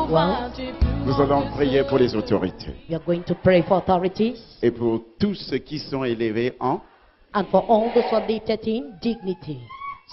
well. Nous allons prier pour les autorités We are going to pray for authorities et pour tous ceux qui sont élevés en. and for all those who are lifted in dignity.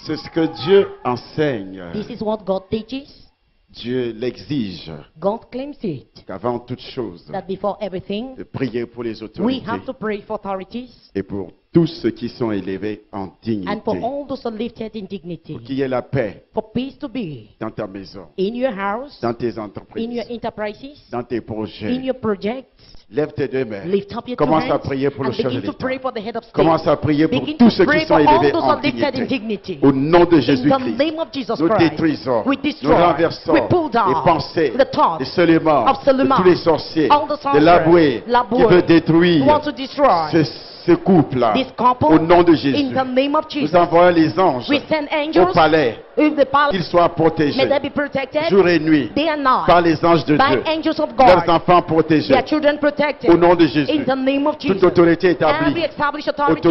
C'est ce que Dieu enseigne. This is what God teaches. Dieu l'exige God claims it. qu'avant toute chose, That before everything, de prier pour les we autorités have to pray for authorities et pour tous ceux qui sont élevés en and dignité. for all those who are lifted in Pour dignity. qu'il y ait la paix For peace to be dans ta maison, in your house, dans tes in your entreprises, enterprises, dans tes in projets. your projects. Lève tes deux mains. Lift up your two Commence à hands prier pour le and chef de begin to l'État. pray for the head of state. Commence à prier pour Begin tous to ceux pray qui for sont all élevés those who en are lifted in dignité. dignity. Au nom de In the Jésus-Christ, name of Jesus nous Christ, détruisons, we nous destroy, renversons we pull down les pensées, the thoughts les Suleiman, of Suleiman, de tous les sorciers, all the de sorcerers, Laboué, qui Laboué, veut détruire want to destroy ce couple-là. this couple. Au nom de In Jésus, the name of nous Jesus, envoyons les anges we send au angels palais, in the palace. qu'ils soient protégés May they be protected jour et nuit day and night par les anges de by Dieu, angels of leurs God, enfants protégés. their children protected. Au nom de In Jésus, the name of toute Jesus, autorité every établie, established authority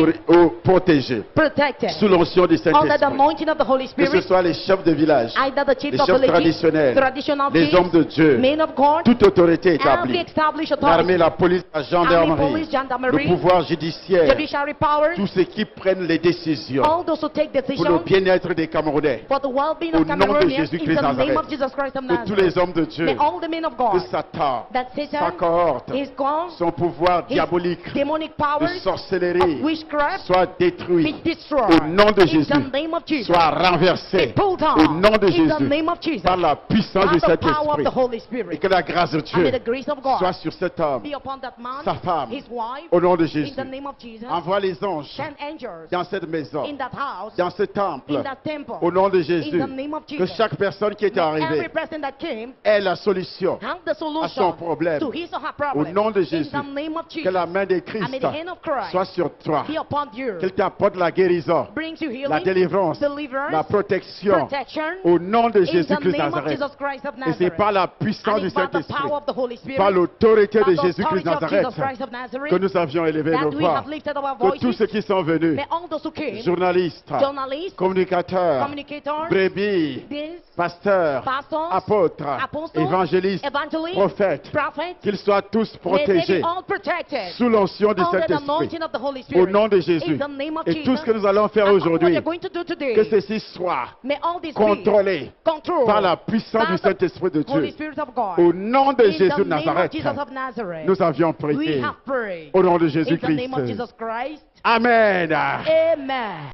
protégée, protected sous l'onction du under the Saint-Esprit. anointing of the Holy Que ce Spirit. soit les chefs de village, Either the chiefs les of chefs villages, traditionnels, traditional les chiefs, hommes de Dieu, men of God, toute autorité every établie, established l'armée, authority, la police, la army, gendarmerie, police, le gendarmerie, pouvoir judiciaire, judiciary powers, tous ceux qui prennent les décisions all those who take pour le decisions bien-être des Camerounais, for the well-being Au of nom de Cameroonians, in Jésus-Christ the name Nazareth, of Jesus Christ of que tous les Nazareth. hommes de Dieu, May all the men of que God, Satan, that sa Satan, cohorte, his God, son pouvoir his diabolique demonic de powers sorcellerie of witchcraft soit be détruit. destroyed. Au nom de In Jésus, the name of Jesus, soit renversé. be pulled down. Au nom de In the Jésus, name of Jesus, par la puissance by du the power of Saint-Esprit. the Holy Et Spirit, que la grâce de and may Dieu the grace of God soit sur cet homme, be upon that man, sa femme, his wife, au nom de in Jésus. the name of Jesus. Envoie les anges Send angels dans cette maison, in that house, dans ce temple, in that temple, au nom de in Jésus. the name of Que Jesus. chaque personne qui est May every arrivée person that came ait la solution have the à son solution problème. to his or her Au problem. nom de In Jésus, the name of que Jesus, la main de and Christ may the hand of Christ soit sur toi, be upon you, qu'elle t'apporte la guérison, brings you la healing, délivrance, deliverance, la protection, protection, au nom de in the Jésus-Christ name of Nazareth. Jesus Christ of Et c'est Nazareth. par la puissance And du it's by the Saint-Esprit, power of the Holy Spirit, par l'autorité by de the Jésus-Christ authority of Nazareth, Jesus Christ of Nazareth, que nous avions élevé that nos we voix. have lifted our Que tous voices. ceux qui sont venus, May all those who came, journalistes, journalists, communicateurs, communicators, brebis, this, pasteurs, pastors, apôtres, apostles, évangélistes, evangelists, prophètes, prophets, qu'ils soient tous may they protégés be all protected sous l'onction du under the Saint-Esprit. anointing of the Holy Au Spirit. nom de In Jésus. the name of Et tout Jesus. ce que nous allons faire And all what aujourd'hui, you're going to do today, que ceci soit may all this contrôlé be controlled par la puissance by du the Saint-Esprit de Holy Dieu. Spirit of God. Au nom de In Jésus the de name of Nazareth, Jesus of Nazareth, nous avions we prié. have prayed. Au nom de In the Jésus-Christ. name of Jesus Christ. Amen. Amen.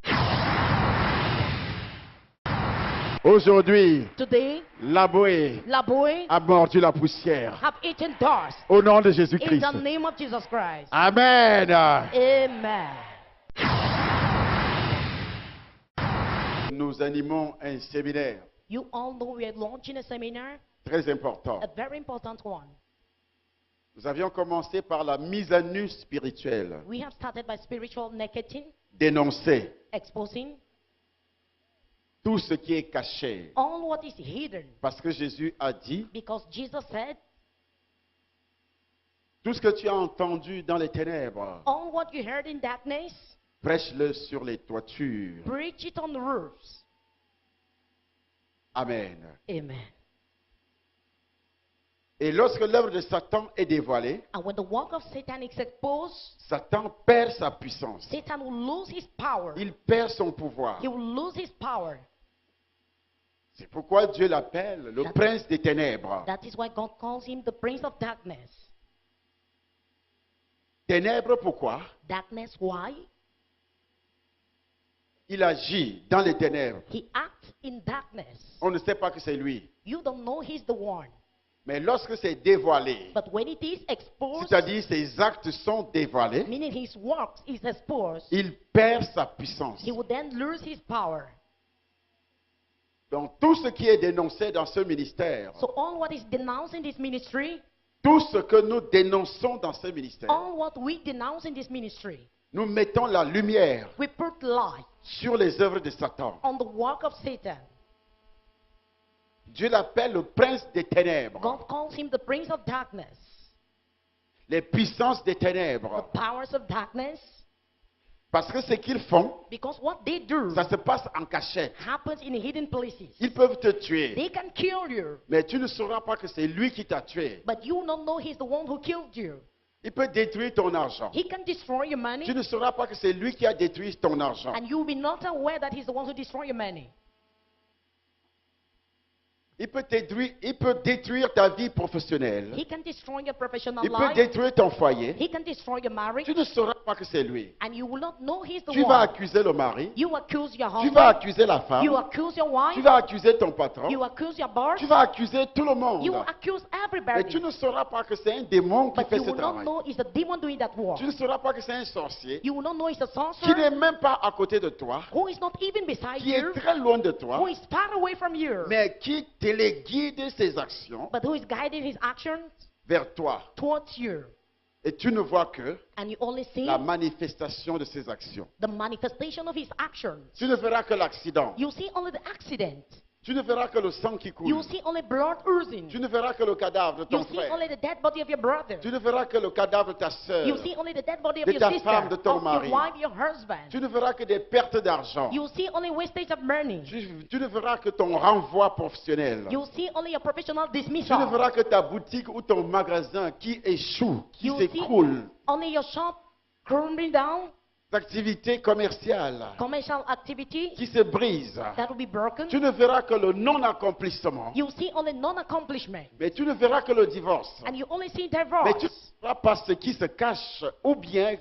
Aujourd'hui, Today, Laboué Laboué a mordu la poussière. have eaten dust. Au nom de In Jésus-Christ. the name of Jesus Christ. Amen. Amen. Nous animons un séminaire You all know we are launching a seminar, très important. a very important one. Nous avions commencé par la mise à nu spirituelle, We have started by spiritual nakedness, dénoncer exposing tout ce qui est caché. all what is hidden. Parce que Jésus a dit, Because Jesus said, tout ce que tu as entendu dans les ténèbres, all what you heard in darkness, prêche-le sur les toitures. preach it on the roofs. Amen. Amen. Et lorsque l'œuvre de Satan est dévoilée, And when the work of Satan is exposed, Satan perd sa puissance. Satan will lose his power. Il perd son pouvoir. He will lose his power. C'est pourquoi Dieu l'appelle le prince des ténèbres. That is why God calls him the prince of darkness. Ténèbres, pourquoi? Darkness, why? Il agit dans les ténèbres. He acts in darkness. On ne sait pas que c'est lui. You don't know he's the one. Mais lorsque c'est dévoilé, But when it is exposed, c'est-à-dire ses actes sont dévoilés, meaning his works is exposed, il perd sa puissance. he will then lose his power. Donc tout ce qui est dénoncé dans ce ministère, So all what is denounced in this ministry, tout ce que nous dénonçons dans ce ministère, all what we denounce in this ministry, nous mettons la lumière we put light sur les œuvres de Satan. on the work of Satan. Dieu l'appelle le prince des ténèbres, God calls him the prince of darkness, les puissances des the ténèbres, powers of darkness, Parce que ce qu'ils font, Because what they do ça se passe en cachette. happens in hidden places. Ils peuvent te tuer, They can kill you, mais tu ne sauras pas que c'est lui qui t'a tué. but you don't know he's the one who killed you. Il peut détruire ton argent. He can destroy your money, Tu ne sauras pas que c'est lui qui a détruit ton argent. and you will be not aware that he's the one who destroyed your money. Il peut détruire ta vie professionnelle. He can destroy your professional Il peut life. détruire ton foyer. He can destroy your marriage, Tu ne sauras pas que c'est lui. and you will not know he's the Tu vas one. accuser le mari. You accuse your Tu vas husband. accuser la femme. You accuse your Tu wife. vas accuser ton patron. You accuse your boss. Tu vas accuser tout le monde. You accuse Mais everybody. tu ne sauras pas que c'est un démon qui But fait you ce will not travail. know it's a demon doing that work. Tu ne sauras pas que c'est un sorcier You will not know it's a qui sorcerer n'est même pas à côté de toi, who is not even beside qui est you, très loin de who toi, is far away from you, mais qui téléguide ses actions but who is guiding his actions vers toi. towards you. Et tu ne vois que And you only see la manifestation de ses actions. the manifestation of his actions. Tu ne verras que l'accident. You see only the accident. Tu ne verras que le sang qui coule. You see only blood oozing. Tu ne verras que le cadavre de You ton see frère. only the dead body of your brother. Tu ne verras que le cadavre de ta sœur. You see only the dead body of de your ta sister, femme, de ton of mari. your wife, your husband. Tu ne verras que des pertes d'argent. You see only wastage of money. Tu ne verras que ton renvoi professionnel. You see only your professional Tu ne dismissal. verras que ta boutique ou ton magasin qui échoue, qui You see s'écroule. only your shop crumbling down, D'activité commerciale commercial activity qui se brise. that will be broken. Tu ne verras que le non-accomplissement. You see only non-accomplishment. Mais tu ne verras que le divorce. And you only see Mais divorce. tu ne verras pas ce qui se cache ou bien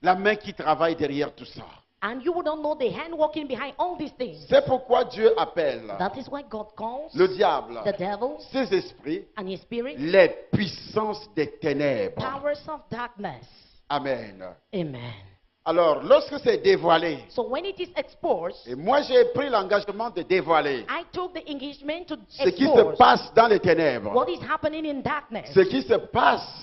la main qui travaille derrière tout ça. And you would not know the hand walking behind all these things. C'est pourquoi Dieu appelle That is why God calls le diable, the devil ses esprits, and his spirit les puissances des ténèbres. powers of darkness. Amen. Amen. Alors, lorsque c'est dévoilé, So when it is exposed, et moi j'ai pris l'engagement de dévoiler I took the engagement to ce qui se expose passe dans les ténèbres, what is happening in darkness, ce qui se passe,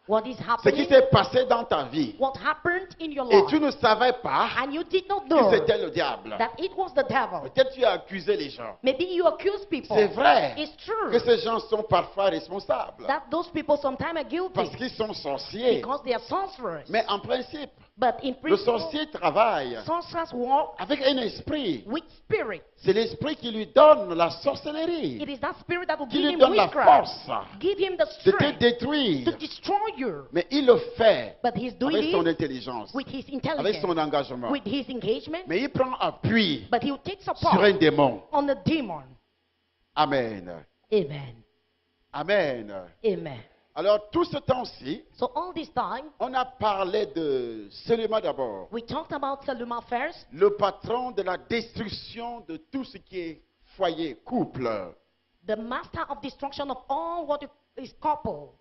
what is ce qui happening, s'est passé dans ta vie. what happened in your Et life. tu ne savais pas And you did not que know c'était le diable. that it was the devil. Peut-être tu as accusé les gens. Maybe you accuse people. C'est vrai It's true que ces gens sont parfois responsables that those people sometimes are guilty parce qu'ils sont sorciers. because they are sorcerers. Mais en principe, But in le principle, sorcier travaille sorcerers walk avec un esprit. with spirit. C'est l'esprit qui lui donne la sorcellerie, It is that spirit that will qui give lui him donne la witchcraft, force give him the de te strength détruire. to destroy you. Mais il le fait But he's doing avec son it intelligence, with his avec intelligence, son engagement. with his engagement, Mais il prend appui but he will take sur support un démon. on the demon. Amen. Amen. Amen. Amen. Alors, tout ce temps-ci, So all this time, on a parlé de Selima d'abord, we talked about Saluma first, le patron de la destruction de tout ce qui est foyer, couple. the master of destruction of all what is couple,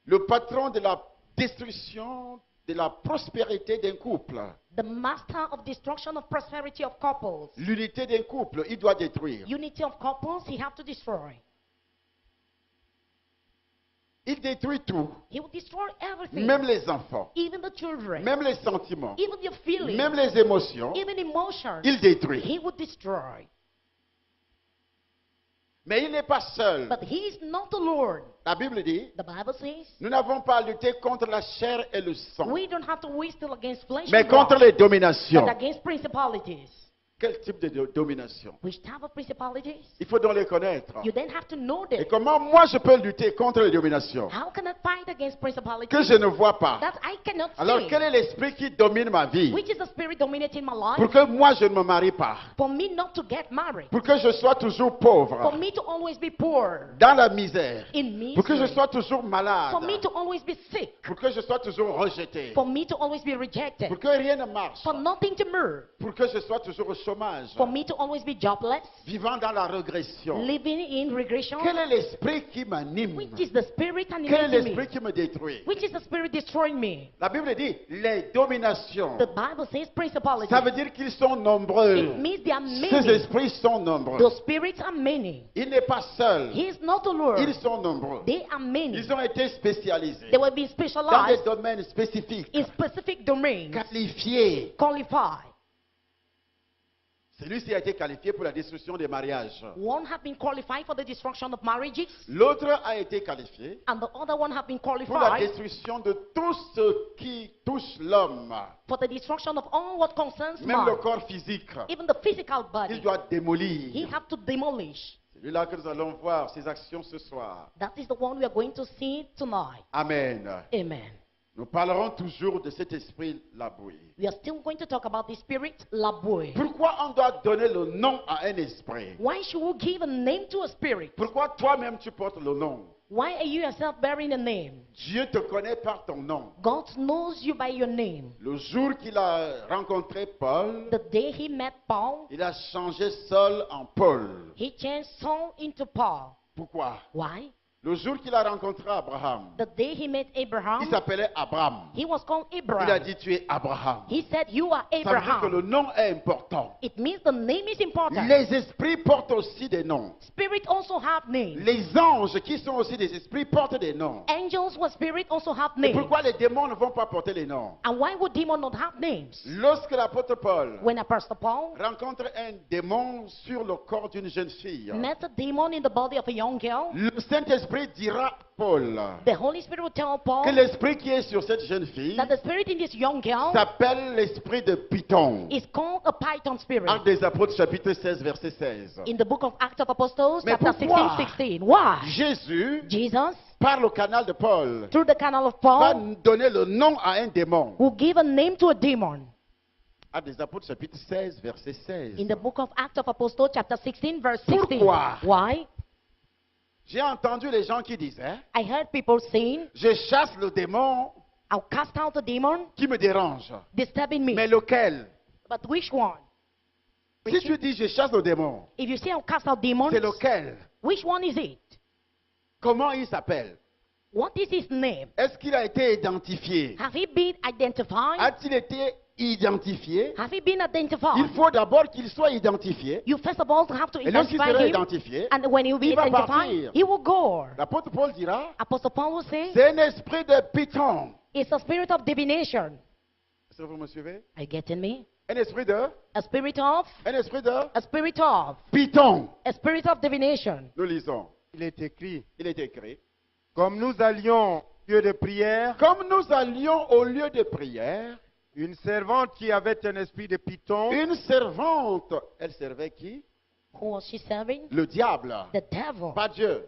Le patron de la destruction de la prospérité d'un couple. the master of destruction of prosperity of couples. L'unité d'un couple, il doit détruire. Unity of couples, he have to destroy. Il détruit tout, He will destroy everything, même les enfants, even the children, même les sentiments, even your feelings, même les émotions, even emotions. il détruit. He would destroy. Mais il n'est pas seul. But he is not the Lord. La Bible dit, The Bible says nous n'avons pas à lutter contre la chair et le sang, we don't have to wrestle against flesh mais and blood, contre les dominations. but against principalities. Quel type de domination? Which type of principalities? Il faut donc les connaître. You then have to know Et them. comment moi je peux lutter contre les dominations How can I fight against que principalities je ne vois pas? that I cannot Alors see? quel est l'esprit qui domine ma vie Which is the spirit dominating my life? pour que moi je ne me marie pas, For me not to get married. pour que je sois toujours For pauvre, me to always be poor. dans la misère, In pour que je misery. sois toujours malade, For me to always be sick. pour que je sois toujours rejeté, For me to always be rejected. pour que rien ne marche, For nothing to move. pour que je sois toujours au chômage, For me to always be jobless. vivant dans la régression. Living in regression. Quel est l'esprit qui m'anime? Which is the spirit Quel est animating l'esprit me? qui me détruit? Which is the spirit destroying me? La Bible dit les dominations. The Bible says principalities. Ça veut dire qu'ils sont nombreux. It means there are Ces many. esprits sont nombreux. The spirits are many. Il n'est pas seul. He is not the Lord. Ils sont nombreux. They are many. Ils ont été spécialisés They will be dans des specialized domaines spécifiques, in specific domains, qualifiés. qualified. Celui-ci a été qualifié pour la destruction des mariages. One have been qualified for the destruction of marriages, L'autre a été qualifié and the other one have been pour la qualified destruction de tout ce qui touche l'homme, for the destruction of all what concerns même le man. corps physique. Even the physical Il body, doit he démolir. have to demolish. C'est lui-là que nous allons voir ses actions ce soir. That is the one we are going to see tonight. Amen. Amen. Nous parlerons toujours de cet esprit laboué. We are still going to talk about the spirit laboué. Pourquoi on doit donner le nom à un esprit? Why should we give a name to a spirit? Pourquoi toi-même tu portes le nom? Why are you yourself bearing a name? Dieu te connaît par ton nom. God knows you by your name. Le jour qu'il a rencontré Paul, The day he met Paul, il a changé Saul en Paul. he changed Saul into Paul. Pourquoi? Why? Le jour qu'il a rencontré Abraham, The day he met il Abraham, s'appelait Abraham. he was called Il a Abraham. dit tu es Abraham. He said, you are Ça veut dire que Abraham. le nom est important. It means the name is important. Les esprits portent aussi des noms. Spirit also have names. Les anges qui sont aussi des esprits portent des noms. Angels with spirit also have Et names. pourquoi les démons ne vont pas porter les noms? And why would demons not have names? Lorsque l'apôtre Paul When Apostle Paul rencontre un démon sur le corps d'une jeune fille, met a demon in the body of a young girl, le Saint-Esprit dira à Paul the Holy Spirit will tell Paul que l'esprit qui est sur cette jeune fille that the spirit in this young girl s'appelle l'esprit de Python. is called a python spirit. Actes des Apôtres chapitre 16 verset 16. In the book of Acts of Apostles, Mais chapter pourquoi? 16. Why? Jésus, Jesus, par le canal de Paul, through the canal of va Paul, donner le nom à un démon. will give a name to a demon. Actes des Apôtres chapitre 16 verset 16. In the book of Acts of Apostles, chapter 16, verse 16. Pourquoi? Why? J'ai entendu les gens qui disaient, I heard people saying, je chasse le démon I'll cast out a demon qui me dérange. disturbing me. Mais lequel? But which one? Si tu dis je chasse le démon, If you say I'll cast out demons, c'est lequel? which one is it? Comment il s'appelle? What is his name? Est-ce qu'il a été identifié? Have he been identified? A-t-il été identifié? Have he been Il identified? faut d'abord qu'il soit identifié. You first of all have to Et lorsqu'il identify sera him. identifié, And when he will be il va identified, partir. he will go. L'apôtre Paul dira, Apostle Paul will say, c'est un esprit de Python. it's a spirit of divination. Est-ce que vous me suivez? Are you getting me? Un esprit de? A spirit of, Un esprit de? a spirit of, Python. a spirit of divination. Nous lisons. Il est écrit, Il est écrit. comme nous allions au lieu de prière, Comme nous allions au lieu de prière, une servante qui avait un esprit de Python une servante, elle servait qui? Who was she serving? Le diable, The devil. pas Dieu,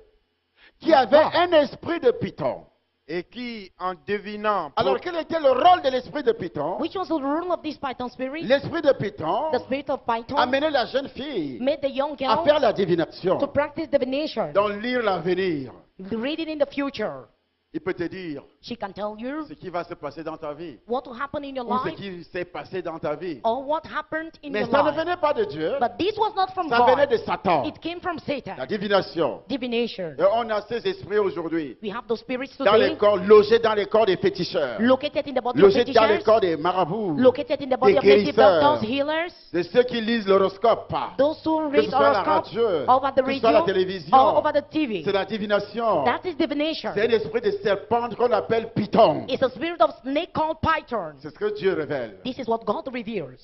qui avait un esprit de Python. et qui, en devinant, Alors, quel était le rôle de l'esprit de Python? Which was the rule of this python spirit? L'esprit de Python The spirit of python amenait la jeune fille made the young à girl faire la to divination, practice divination, d'en lire l'avenir. read it in the future. Il peut te dire She can tell you ce qui va se passer dans ta vie, what will happen in your ou ce life qui s'est passé dans ta vie. or what happened in Mais your ça ne life. venait pas de Dieu, But this was not from ça venait de God. Satan, It came from la Satan. divination. Divination. Et on a ces esprits aujourd'hui, We have those spirits dans les today corps, logés dans les corps des féticheurs, located in the body of logés dans les fetishes, corps des marabouts, located in the body des of native guérisseurs, doctors, healers, de ceux qui lisent l'horoscope. those who Que ce read soit la horoscopes, radio, over the que ce soit la radio, télévision, or over the TV. c'est la divination. That is divination. C'est un esprit de serpent qu'on appelle Python. It's a spirit of snake called python. C'est ce que Dieu révèle. This is what God reveals.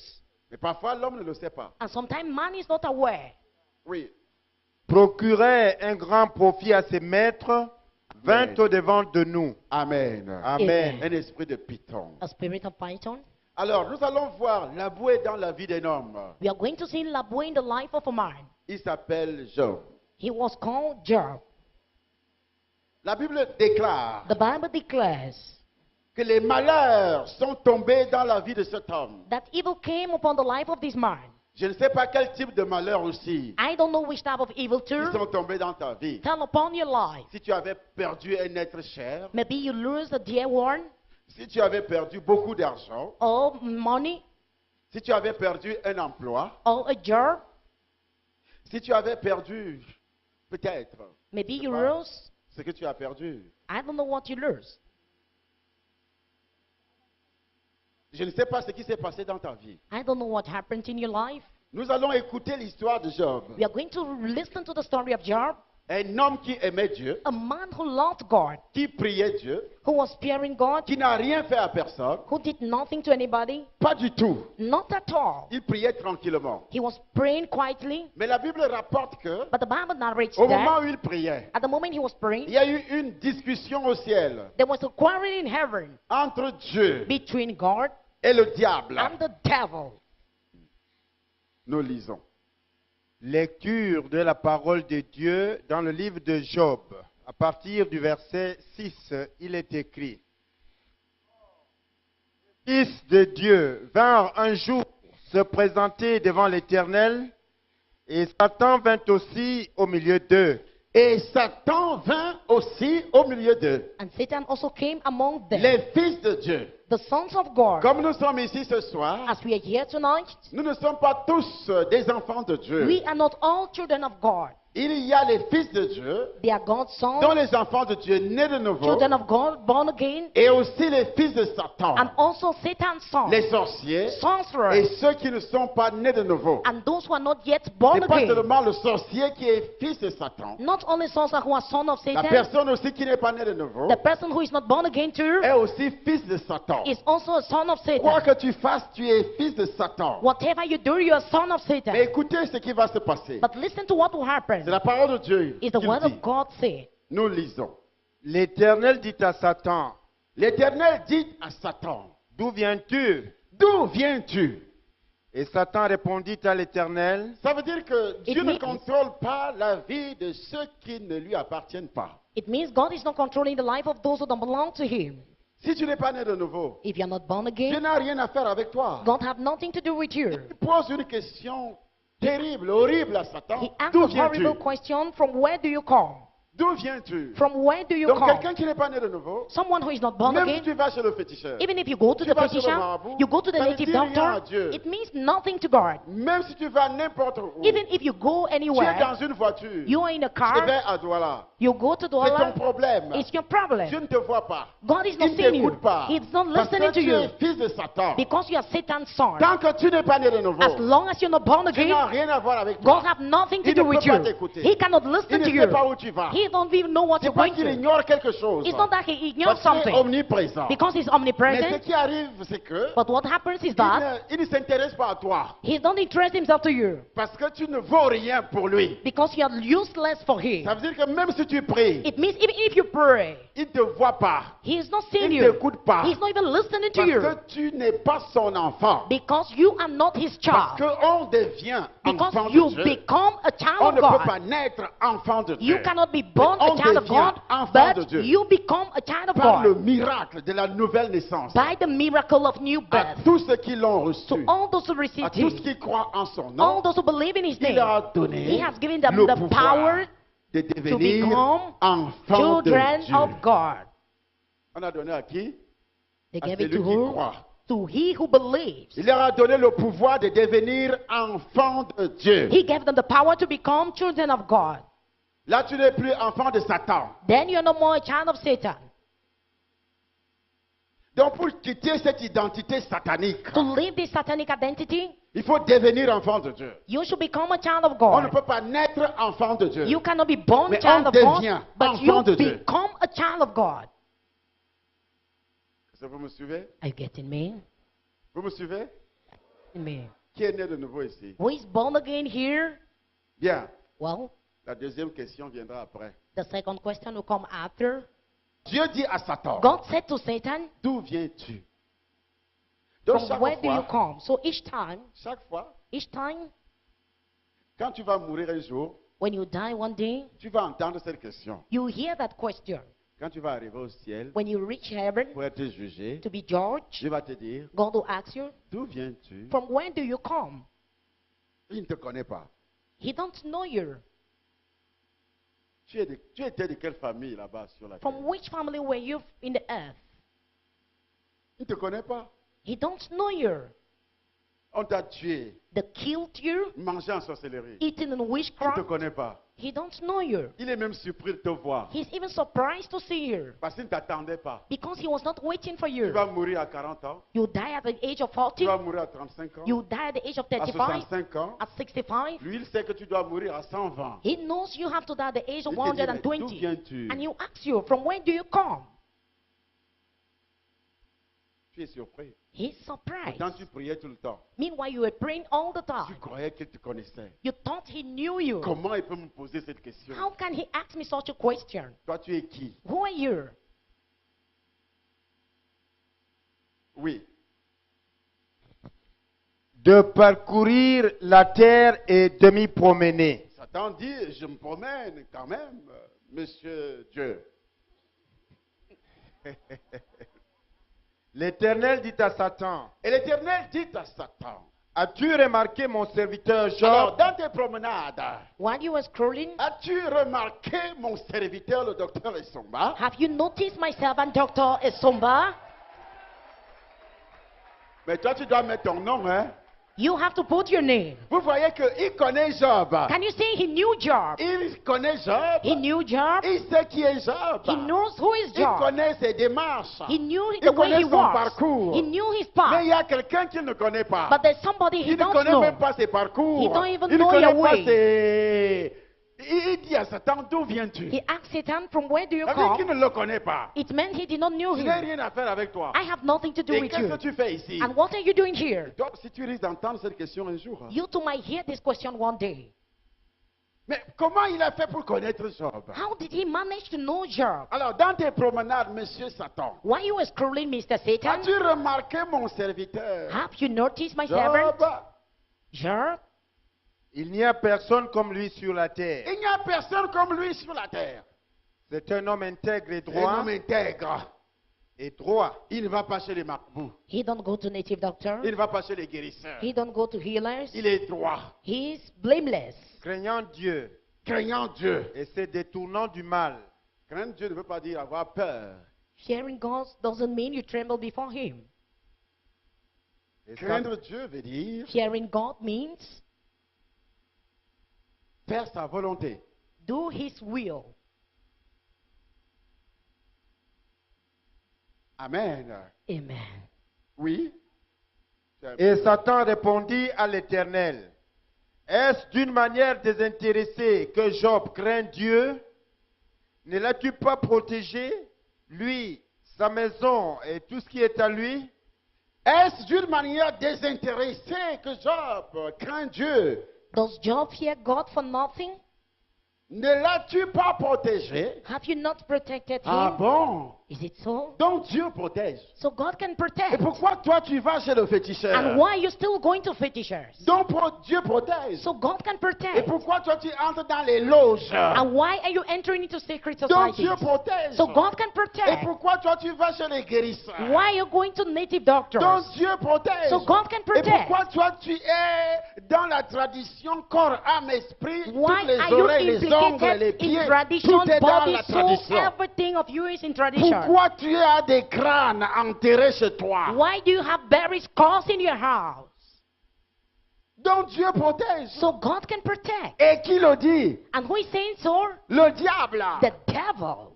Mais parfois, l'homme ne le sait pas. And sometimes man is not aware. Oui. procurait un grand profit à ses maîtres, vint Amen. au devant de nous. Amen. Amen. Un esprit de Python. A spirit of python. Alors, nous allons voir la bouée dans la vie d'un homme. We are going to see Laboué in the life of a man. Il s'appelle Job. He was called Job. La Bible déclare The Bible declares que les malheurs sont tombés dans la vie de cet homme. that evil came upon the life of this man. Je ne sais pas quel type de malheur aussi I don't know which type of evil qui too sont tombés dans ta vie. fell upon your life. Si tu avais perdu un être cher, Maybe you lose a dear one si tu avais perdu beaucoup d'argent, or money si tu avais perdu un emploi, or a job. si tu avais perdu peut-être Maybe you pas. lose. ce que tu as perdu. I don't know what you lose. Je ne sais pas ce qui s'est passé dans ta vie. I don't know what happened in your life. Nous allons écouter l'histoire de Job. We are going to listen to the story of Job. Un homme qui aimait Dieu, a man who loved God, qui priait Dieu, who was fearing God, qui n'a rien fait à personne, who did nothing to anybody, pas du tout. not at all. Il priait tranquillement. He was praying quietly, Mais la Bible rapporte que, but the Bible narrates au moment that où il priait, at the moment he was il praying, y a eu une discussion au ciel there was a quarrel in heaven entre Dieu between God et le diable. and the devil. Nous lisons. Lecture de la parole de Dieu dans le livre de Job. À partir du verset 6, il est écrit: Fils de Dieu vinrent un jour se présenter devant l'Éternel, et Satan vint aussi au milieu d'eux. Et Satan vint aussi au milieu d'eux. And Satan also came among them, Les fils de Dieu. the sons of God. Comme nous sommes ici ce soir, As we are here tonight, nous ne sommes pas tous des enfants de Dieu. we are not all children of God. Il y a les fils de Dieu, They are God's sons, dont les enfants de Dieu nés de nouveau, children of God, born again, et aussi les fils de Satan, and also Satan's sons, les sorciers, et sorcerers, ceux qui ne sont pas nés de nouveau. and those who are not yet Ce born n'est pas again. seulement le sorcier qui est fils de Satan. Not only sons who are son of La Satan, personne aussi qui n'est pas née de nouveau the person who is not born again too est aussi fils de Satan. is also a son of Quoi Satan. que tu fasses, tu es fils de Satan. Whatever you do, you are a son of Mais Satan. écoutez ce qui va se passer. But listen to what will happen. C'est la parole de Dieu Is qui the word le dit. of God say. Nous lisons. L'Éternel dit à Satan: L'Éternel dit à Satan, D'où viens-tu? d'où viens-tu? Et Satan répondit à l'Éternel: Ça veut dire que Dieu ne means- contrôle pas la vie de ceux qui ne lui appartiennent pas. It means God is not controlling the life of those who don't belong to Him. Si tu n'es pas né de nouveau, If you're not born Dieu again, n'a rien à faire avec toi. God have nothing to do with you. Il pose une question terrible, horrible à Satan. He asked D'où a viens-tu? horrible question: from where do you come? D'où viens-tu? From where do you Donc come? quelqu'un qui n'est pas né de nouveau, Someone who is not born même si again, tu vas chez le féticheur, even if you go to Tu the vas chez le physician, marabout, you go to the ça ne native dit rien à doctor, Dieu. it means nothing to God. même si tu vas n'importe où, Even if you go tu es anywhere, dans une voiture, you are in a tu car, vas à Douala, you go to c'est ton Douala, problème. it's your Dieu problem. ne te voit pas. God is not Il ne seeing you. t'écoute pas. He's not Parce listening que to tu es you fils de Satan. because you are Satan's son. Tant que tu n'es pas né de nouveau, As long as you're not born tu n'as again, rien à voir avec toi. God have nothing to Il do ne with peut pas you. t'écouter. He cannot Il listen ne to sait pas you. où tu vas. He don't even know what C'est you're pas going qu'il to. ignore quelque chose. It's not that he ignores Parce qu'il est something omniprésent. because he's Mais ce omnipresent. qui arrive, c'est que But what happens is il that ne s'intéresse pas à toi. he don't interest himself to you Parce que tu ne vaux rien pour lui. because you are useless for him. Ça veut dire que même si tu pries, It means even if you pray, il ne te voit pas. he is not Il seeing ne you. t'écoute pas. He's not even listening to Parce you que tu n'es pas son enfant. because you are not his Parce child. qu'on devient Because enfant de you Dieu. become a child On of ne peut pas God. naître enfant de Dieu. You cannot be born Mais a on child of devient God, enfant de but Dieu. you become a child of par le God miracle de la nouvelle naissance. by the miracle of new À birth. tous ceux qui l'ont To reçu, all those who receive à tous him, qui croient en son all nom, those who believe in his il leur a name, donné he has given them le the pouvoir power de devenir become enfants de children Dieu. of God. On a donné à qui? They À gave it celui to qui who? croit. To he who believes. Il leur a donné le pouvoir de devenir enfants de Dieu. He gave them the power to become children of God. Là, tu n'es plus enfant de Satan. Then you're no more a child of Satan. Donc, pour quitter cette identité satanique, To leave this satanic identity, il faut devenir enfant de Dieu. you should become a child of On ne God. peut pas naître enfant de Dieu. You cannot be born Mais child on of God, devient but you enfant de Dieu. become a child of God. Est-ce que vous me suivez? Are you getting me? Vous me suivez? Me. Qui est né de nouveau ici? Who is born again here? Bien. Well, La deuxième question viendra après. the second question will come after. Dieu dit à Satan, God said to Satan, d'où viens-tu? Donc from where do you chaque come? So fois, each time, quand tu vas mourir un jour, when you die one day, tu vas entendre cette question. you hear that question. Quand tu vas arriver au ciel When you reach heaven pour être jugé, to be judged, Dieu va te dire, God will ask you, d'où viens-tu? from where do you come? Il ne te connaît pas. He don't know you. Tu étais de quelle famille là-bas sur la terre? From which family were you in the earth? Il ne te connaît pas. He don't know you. On t'a tué, They killed you, mangé en sorcellerie. eaten in Il ne te witchcraft. connaît pas. He don't know you. Il est même surpris de te voir. He's even surprised to see you Parce qu'il ne t'attendait pas. because he was not waiting for Tu you. vas mourir à 40 ans. You die at the age of Tu 40. vas mourir à 35 ans. You die at the age of À 35. 65 ans. At 65. Lui, il sait que tu dois mourir à 120. He knows you have to die at the age of Il te dit, mais d'où 120. viens-tu? And he asks you, from where do you come? Tu es surpris. He's surprised. Pourtant, tu priais tout le temps. Meanwhile, you were praying all the Tu time. croyais qu'il te connaissait. You thought he knew you. Comment il peut me poser cette question? How can he ask me such a question? Toi, tu es qui? Who are you? Oui. De parcourir la terre et de m'y promener. Satan dit, je me promène quand même, monsieur Dieu. L'Éternel dit à Satan, Et l'Éternel dit à Satan, as-tu remarqué mon serviteur alors Job? dans tes promenades, While you were scrolling, as-tu remarqué mon serviteur, le docteur Essomba? have you noticed my servant, Dr. Esomba? Mais toi, tu dois mettre ton nom, hein? You have to put your name. Vous voyez qu'il connaît Job. Can you see he knew Job? Il connaît Job. He knew Job. Il sait qui est Job. He knows who is Il Job. connaît ses démarches. He knew Il the way connaît he son was. parcours. He knew his Mais il path. y a quelqu'un qu'il ne connaît pas. But there's somebody he Il ne don't connaît know. même pas ses parcours. He don't even Il ne know connaît your pas way. ses... Il dit à Satan, d'où viens-tu? He asked Satan, from where do you Ça veut dire qu'il come? ne le connaît pas. It meant he did not know Il n'a him. rien à faire avec toi. I have nothing to do Et with qu'est-ce que you. tu fais ici? And what are you doing here? Toi, si tu risques d'entendre cette question un jour. Hein. You too might hear this question one day. Mais comment il a fait pour connaître Job? How did he manage to know Job? Alors, dans tes promenades, monsieur Satan, While you were scrolling, Mr. Satan, as-tu remarqué mon serviteur? have you noticed my servant? Job, Job? Il n'y a personne comme lui sur la terre. il n'y a personne comme lui sur la terre. C'est un homme intègre et Un droit. homme intègre. Et droit. Il ne va pas chez les marabouts. He don't go to native doctor. Il ne va pas chez les guérisseurs. He don't go to healers. Il est droit. He's blameless. Craignant Dieu Craignant Dieu. et se détournant du mal. Craindre Dieu ne veut pas dire avoir peur. Fearing God doesn't mean you tremble before him. Et Craindre Dieu veut dire Fearing God means faire sa volonté. do his will. Amen. Amen. Oui. Et Satan répondit à l'Éternel, est-ce d'une manière désintéressée que Job craint Dieu? Ne l'as-tu pas protégé, lui, sa maison et tout ce qui est à lui? Est-ce d'une manière désintéressée que Job craint Dieu? Does Job fear God for nothing? Ne l'as-tu pas protégé? Have you not protected him? Ah bon? Is it so? Donc Dieu protège. So God can Et protect. pourquoi toi tu vas chez le féticheur? And why are you still going to fetishers? Donc Dieu protège. So God can Et protect. pourquoi toi tu entres dans les loges? And why are you entering into secret Donc societies? Dieu protège. So God can Et protect. pourquoi toi tu vas chez les guérisseurs? Why are you going to native Donc doctors? Dieu protège. So God can Et protect. pourquoi toi tu es dans la tradition corps, âme, esprit, toutes Why les are you oreilles, les ongles, les implicated pieds, in tradition, tout est dans body, la soul, tradition. everything of you is in tradition? Pourquoi tu as des crânes enterrés chez toi? Why do you have buried skulls in your house? Donc Dieu protège. So God can protect. Et qui le dit? And who is saying so? Le diable. The devil.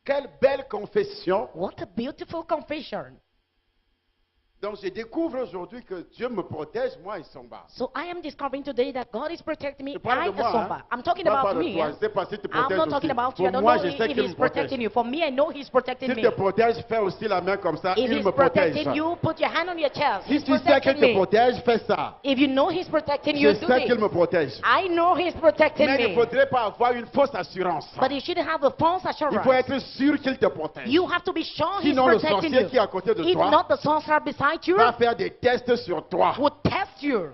Quelle belle confession. What a beautiful confession. Donc je découvre aujourd'hui que Dieu me protège, moi et son bas. So I am discovering today that God is protecting me. Je parle I, de moi, Asomba. hein. I'm talking Je parle about pas de me. toi. Je ne sais pas si tu I'm protèges not aussi. talking about you. I Pour don't moi, know je sais if qu'il he's me protège. protecting you. For me, I know he's protecting S'il me. te protège, fais aussi la main comme ça. If Il he's me protège. protecting you, put your hand on your chest. Si He's tu sais qu'il protecting te me. protège, fais ça. If you know he's protecting Je you, do sais qu'il this. me protège. I know he's protecting Mais il ne me. faudrait pas avoir une fausse assurance. But you shouldn't have a false Il faut assurance. être sûr qu'il te protège. You have to be sure he's Sinon, le protecting sorcier you. qui est à côté de If toi not, the sorcerer beside you va faire des tests sur toi. would test you.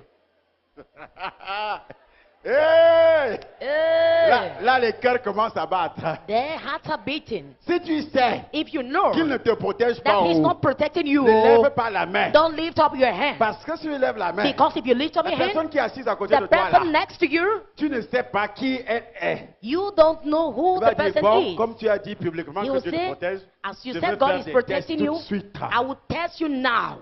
Hey! Eh, Là, les cœurs commencent à battre. Their hearts are beating. Si tu sais If you know qu'il ne te protège pas, that he's ou not protecting you, ne lève pas la main. don't lift up your hand. Parce que si tu lèves la main, Because if you lift up la your personne hand, qui est assise à côté de the toi, là, person next to you, tu ne sais pas qui elle est. you don't know who Tu vas the dire, person bon, is. comme tu as dit publiquement You que Dieu te say, protège, as you je said vais God faire is des protecting tests tout you, de suite. I will test you now.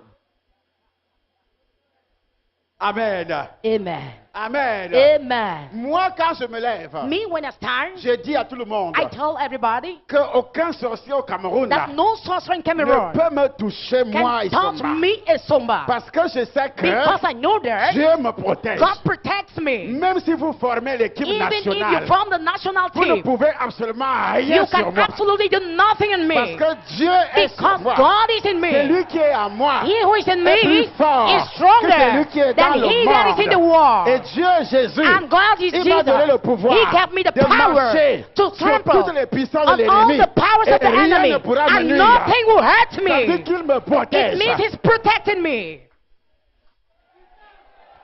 Amen. Amen. Amen. Amen. Moi, quand je me lève, Me, when I stand, je dis à tout le monde I tell everybody qu'aucun sorcier au Cameroun that no sorcerer in ne Cameroon peut me toucher, moi et can touch Somba. me and Somba. Parce que je sais que Because I know that Dieu me protège. God protects me. Même si vous formez l'équipe Even if you nationale, form the national vous ne team, pouvez absolument rien you sur can moi. absolutely do nothing in Parce me. que Dieu est sur Because moi. God is in C'est me. lui qui est à moi. He who is in est me plus fort is que stronger celui qui est dans than le he that is in the monde. world. Et Dieu, Jésus, And God is il m'a donné le Jesus. pouvoir He gave me the de power marcher to sur trample toutes les puissances de on all l'ennemi. the powers Et of the rien enemy. ne pourra me And nuire. nothing will hurt Ça veut dire me. qu'il me It protège. means He's protecting me.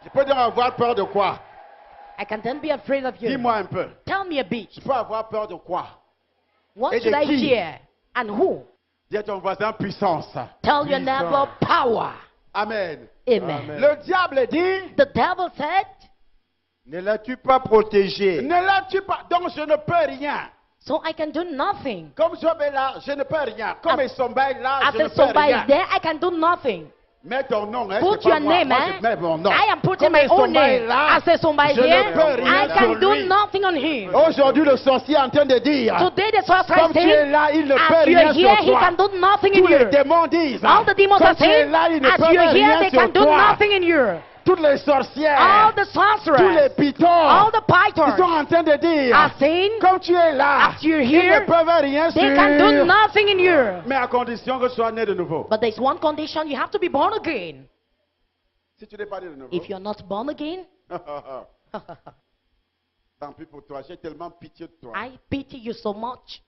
Je peux donc avoir peur de quoi? I can then be afraid of you. Dis-moi un peu. Tell me a bit. Je peux avoir peur de quoi? What Et de should I qui? fear? And who? Dis à ton voisin puissance. Tell your neighbor power. Amen. Amen. Amen. Le diable dit, The devil said, Ne l'as-tu pas protégé? ne l'as-tu pas? Donc je ne peux rien. so I can do nothing. Comme Job est là, je ne peux rien. Comme As- Esomba est là, As je ne if peux somebody rien. is there, I can do nothing. Mets ton nom, hein, Put c'est pas your moi. name, Moi, eh? je mets mon nom. I am putting Comme my own Esomba est name. là, As if somebody je ne here, peux rien I can sur do lui. nothing on him. Aujourd'hui, le sorcier est en train de dire, Today the sorcerer comme is tu es saying, là, il ne peut as rien you're here, sur he toi. can do nothing in Tous les you. démons disent, All the demons comme are tu es saying, là, il ne as peut you're here, rien they sur can do toi. nothing in you. Toutes les sorcières, All the tous les sorcerers, pitons, all the ils sont pythons en train de dire, are saying, comme tu es là, as you're ils ne here, peuvent rien they can do sur. nothing in you. Mais à condition que tu sois né de nouveau. But there's one condition, you have to be born again. Si tu n'es pas né de nouveau, If you're not born again, tant pis pour toi, j'ai tellement pitié de toi. I pity you so much.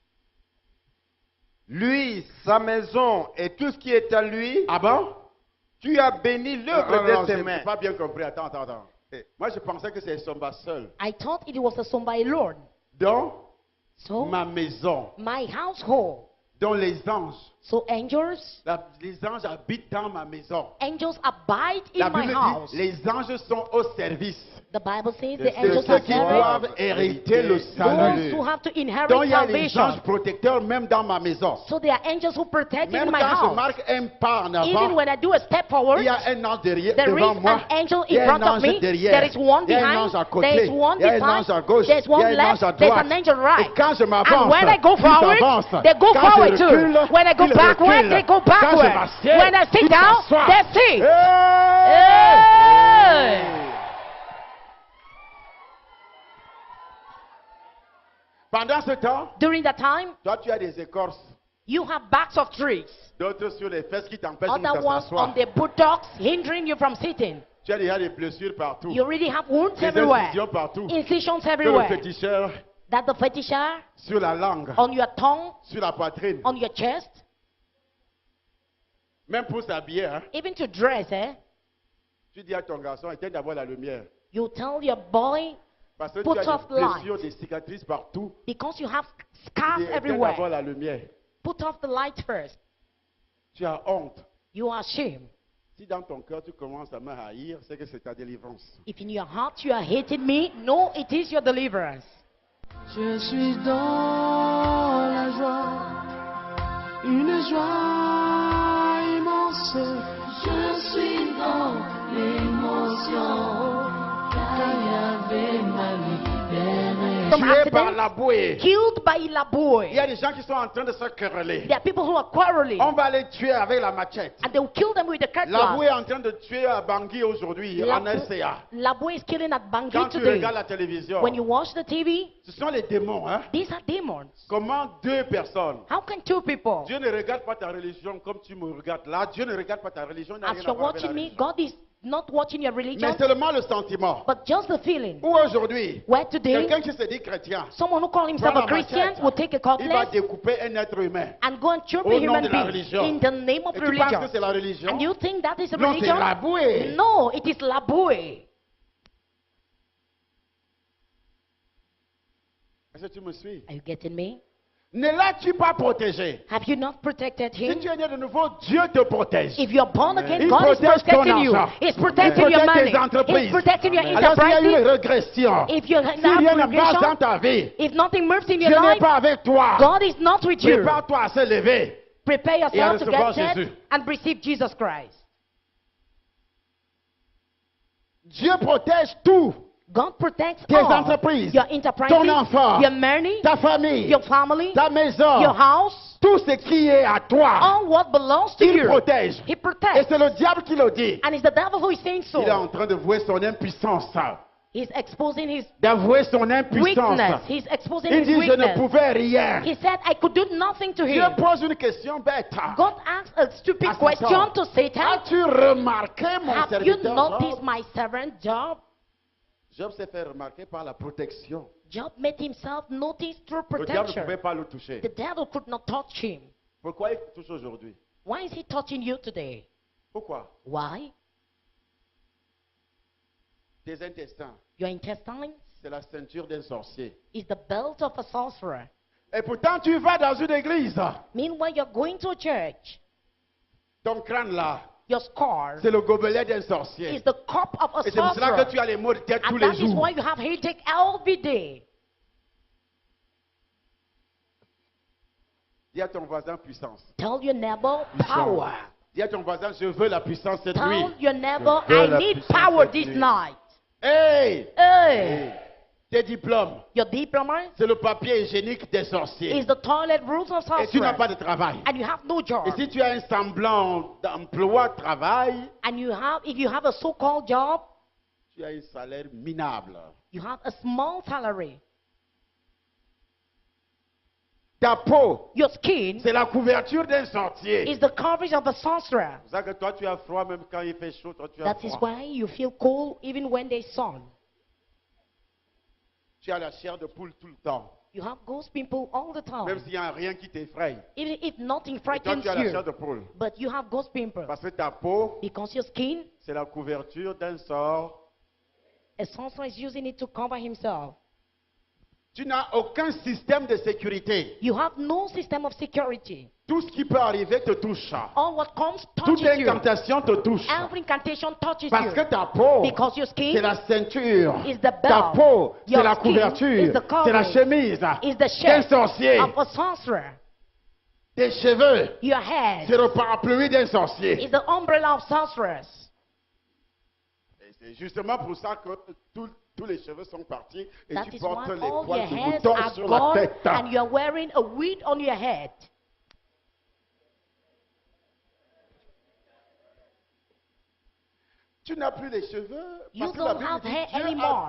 Lui, sa maison et tout ce qui est à lui, Ah bon? tu as béni l'œuvre de tes je mains. n'ai pas bien compris. Attends. Moi, je pensais que c'est Somba seul. I thought it was a somebody Lord. Dans So, ma maison, my household. dont les anges, So, angels, les anges habitent dans ma maison. angels abide La in my Bible house. dit, les anges sont au service The Bible says De the de angels ceux are qui serving doivent hériter le those salut. who have to inherit Donc, il y a les anges salvation. protecteurs même dans ma maison. So there are angels who protect Même in my quand je house. marque un pas en Even avant, when I do a step forward, il y a un ange derrière, there devant is moi. an angel Il y in a front un of ange me. derrière. There is one Il y a un behind. ange à There is côté. one Il y a un behind. ange à gauche. There's Il y a one un ange left. à There's droite. an angel right. Et quand je And m'avance, when I go ils forward, avancent. they go Quand forward je too. recule, When I go ils backward, reculent. they go Quand je backward. m'assieds, When I sit ils down, s'assoient. they sit. Hey! Hey! Pendant ce temps, During that time, toi tu as des écorces, you have backs of trees. d'autres sur les fesses qui t'empêchent de Other ones t'asseoir. on the buttocks hindering you from sitting. Tu as déjà des blessures partout. You already have wounds Des everywhere. incisions partout. Incisions Sur le everywhere. féticheur, That the fetisher sur la langue, on your tongue, sur la poitrine. on your chest, Même pour s'habiller, hein. even to dress, Tu dis à ton garçon, éteins d'abord la lumière. you tell your boy, Parce que Put tu as off des light. blessures, des cicatrices partout. because you have Tu scars dis, éteins d'abord everywhere, la lumière. put off the light first. Tu as honte. You are ashamed. Si dans ton cœur tu commences à me haïr, c'est que c'est ta délivrance. If in your heart you are hating me, no, it is your deliverance. Je suis dans la joie, une joie immense. Je suis dans l'émotion, car il y avait ma libérée. Some Tué par accident, la bouée. killed by la boy. Il y a des gens qui sont en train de se quereller. There are people who are quarreling, On va les tuer avec la machette. and they will kill them with the La cutlass. bouée est en train de tuer à Bangui aujourd'hui, La en bou- RCA. La boy is killing at Quand Bangui tu today. regardes la télévision, When you watch the TV, ce sont les démons. Hein? these are demons. Comment deux personnes? How can two people? Dieu ne regarde pas ta religion comme tu me regardes là. Dieu ne regarde pas ta religion. n'a As rien à you're voir avec la watching me, religion. God is not watching your religion, Mais seulement le sentiment. but just the feeling. Ou aujourd'hui, Where today, quelqu'un qui se dit chrétien, someone who calls himself prend a la Christian machette, will take a il va cutlass découper un être humain. and go and chop Au a nom human de la being religion. in the name of Et tu penses que religion. c'est la religion? And you think that is a Non, c'est la religion? bouée. No, it is la boue. Est-ce que tu me suis? Are you getting me? Ne l'as-tu pas protégé? Have you not protected Si him? tu es né de nouveau, Dieu te protège. If you're born again, Il God is protège ton protecting you. argent. He's protecting Il your protège money. tes entreprises. He's protecting your Alors s'il y a une enterprises. régression, If you have si rien ne marche dans progression, ta vie, if nothing moves in Dieu your n'est life, pas avec toi. God is not with you. Prépare-toi à se lever. Prepare Et à yourself to recevoir get set Jésus. and receive Jesus Christ. Dieu protège tout. God protects tes all. entreprises, Your enterprise, ton enfant, your money, ta famille, your family, ta maison, your house, tout ce qui est à toi. all what belongs to Il you. protège. He Et protects. c'est le diable qui le dit. And it's the devil who is saying Il est so. en train de vouer son impuissance. He's exposing his D'avouer son impuissance. weakness. He's exposing Il his dit, je ne weakness. pouvais rien. He said, I could do nothing to Dieu him. pose une question bête. God asked a stupid À question Satan. to Satan. As-tu remarqué mon Have you serviteur noticed Job? my servant Job? Job s'est fait remarquer par la protection. Job made himself notice through Le diable ne protection. pouvait pas le toucher. The devil could not touch him. Pourquoi il te touche aujourd'hui? Why is he touching you today? Pourquoi? Why? Tes intestins, Your intestines c'est la ceinture d'un sorcier. is the belt of a sorcerer. Et pourtant, tu vas dans une église. Meanwhile, you're going to a church. Ton crâne là, Your scar c'est le gobelet d'un sorcier. is the cup of a Et c'est pour cela que sorcerer. tu as les maux de tête tous And les that is jours. why you have headache every day. Dis à ton voisin puissance. Tell your neighbor power. Dis à ton voisin, je veux la puissance cette nuit. Tell your neighbor, Je veux I la need puissance power cette this nuit. night. Hey! Hey, Tes diplômes, your diploma c'est le papier hygiénique des sorciers. is the toilet rules of Et tu n'as pas sorcerer. de travail. And you have no job. Et si tu as un semblant d'emploi, de travail, And if you have a so-called job, tu as un salaire minable. you have a small salary. Ta peau, Your skin c'est la couverture d'un sorcier. is the coverage of a sorcerer. C'est ça que toi tu as froid même quand il fait chaud, toi tu as That is froid. why you feel cold even when there's sun. Tu as la chair de poule tout le temps. You have ghost people all the Même time. s'il n'y a rien qui t'effraie. Even if nothing Et toi frightens tu as la chair you, de poule. but you have ghost people. Parce que ta peau, Because your skin, c'est la couverture d'un sort. a sorcerer is using it to cover himself. Tu n'as aucun système de sécurité. You have no system of security. Tout ce qui peut arriver te touche. All what comes Toute touches you. incantation te touche. Every incantation touches Parce que you. ta peau, Because your c'est skin la ceinture. is the Ta belt. peau, c'est Your la skin couverture. is the C'est la covering. chemise is the d'un shape sorcier. of a sorcerer. Tes cheveux, Your head c'est le parapluie d'un sorcier. is the umbrella of sorcerers. Et c'est justement pour ça que tous les cheveux sont partis et That tu is portes why les all poils your de hairs mouton are sur la gone tête. and you are wearing a wig on your head. Tu n'as plus les cheveux You parce que la don't Bible have dit hair Dieu a anymore.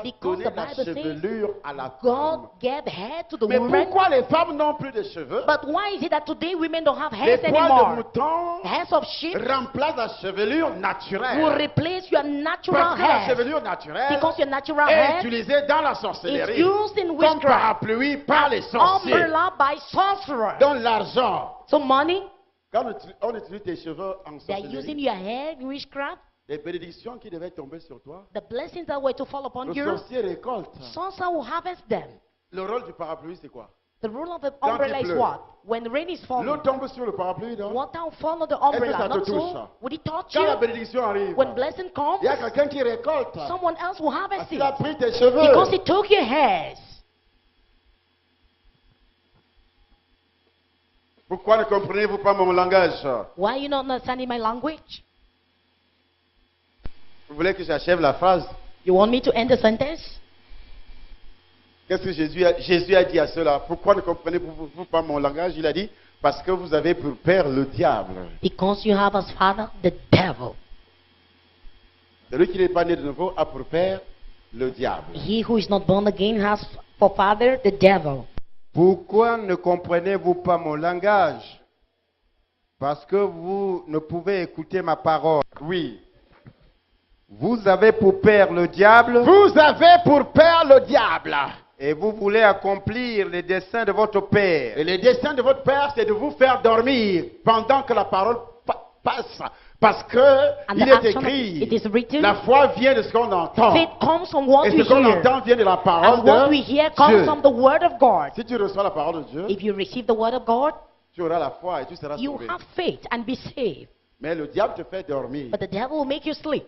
Because donné the la Bible says chevelure à la God femme. gave hair to the Mais woman. pourquoi les femmes n'ont plus de cheveux? But why is it that today women don't have Les hairs poils de anymore? mouton Hairs of sheep remplacent la chevelure will naturelle. replace your natural Parce que la hair. chevelure naturelle Because your natural est hair utilisée dans la is sorcellerie used in comme witchcraft. parapluie par les sorciers. Umbrella by sorcerer. Dans l'argent. So money, Quand on utilise tes cheveux en they're using sorcellerie, your hair in witchcraft. les bénédictions qui devaient tomber sur toi, The blessings that were to fall upon le you, sorcier récolte. sorcerer will harvest them. Le rôle du parapluie, c'est quoi? The rule of the Quand il umbrella is pleut. what? When rain is L'eau falling, tombe sur le parapluie, non? water will follow the ça umbrella. te Not touche? so? Would it touch Quand la you? bénédiction arrive, When blessing comes, il y a quelqu'un qui récolte. someone else will Parce harvest qu'il it. a pris tes cheveux. Because he took your hairs. Pourquoi ne comprenez-vous pas mon langage? Why are you not understanding my language? Vous voulez que j'achève la phrase? You want me to end the sentence? Qu'est-ce que Jésus a dit à cela? Pourquoi ne comprenez-vous pas mon langage? Il a dit, parce que vous avez pour père le diable. Because you have as father the devil. Celui qui n'est pas né de nouveau a pour père le diable. He who is not born again has for father the devil. Pourquoi ne comprenez-vous pas mon langage? Parce que vous ne pouvez écouter ma parole. Oui. Vous avez pour père le diable Vous avez pour père le diable. et vous voulez accomplir les desseins de votre père. Et le dessein de votre père, c'est de vous faire dormir pendant que la parole passe. Parce que And il the est action, écrit, it is written, la foi vient de ce qu'on entend. faith comes from what Et we ce qu'on hear. entend vient de la parole And what de we hear comes Dieu. from the word of God. Si tu reçois la parole de Dieu, If you receive the word of God, tu auras la foi et tu seras you sauvé. have faith and be saved. Mais le diable te fait dormir But the devil will make you sleep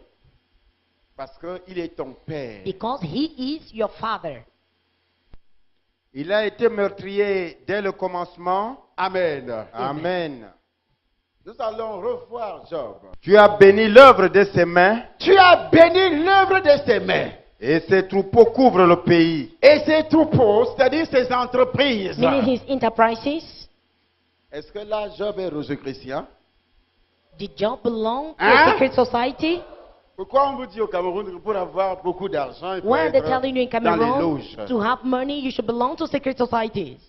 parce qu'il est ton père. because he is your father. Il a été meurtrier dès le commencement. Amen. Amen. Nous allons revoir Job. Tu as béni l'œuvre de ses mains, Tu as béni l'œuvre de ses mains. et ses troupeaux couvrent le pays. Et ses troupeaux, c'est-à-dire ses entreprises. Meaning his enterprises. Est-ce que là, Job est Rosicrucien? Did Job belong to Hein? a secret society? Pourquoi on vous dit au Cameroun que pour avoir beaucoup d'argent, il faut Why are they être telling you in dans les Cameroon loges? to have money you should belong to secret societies?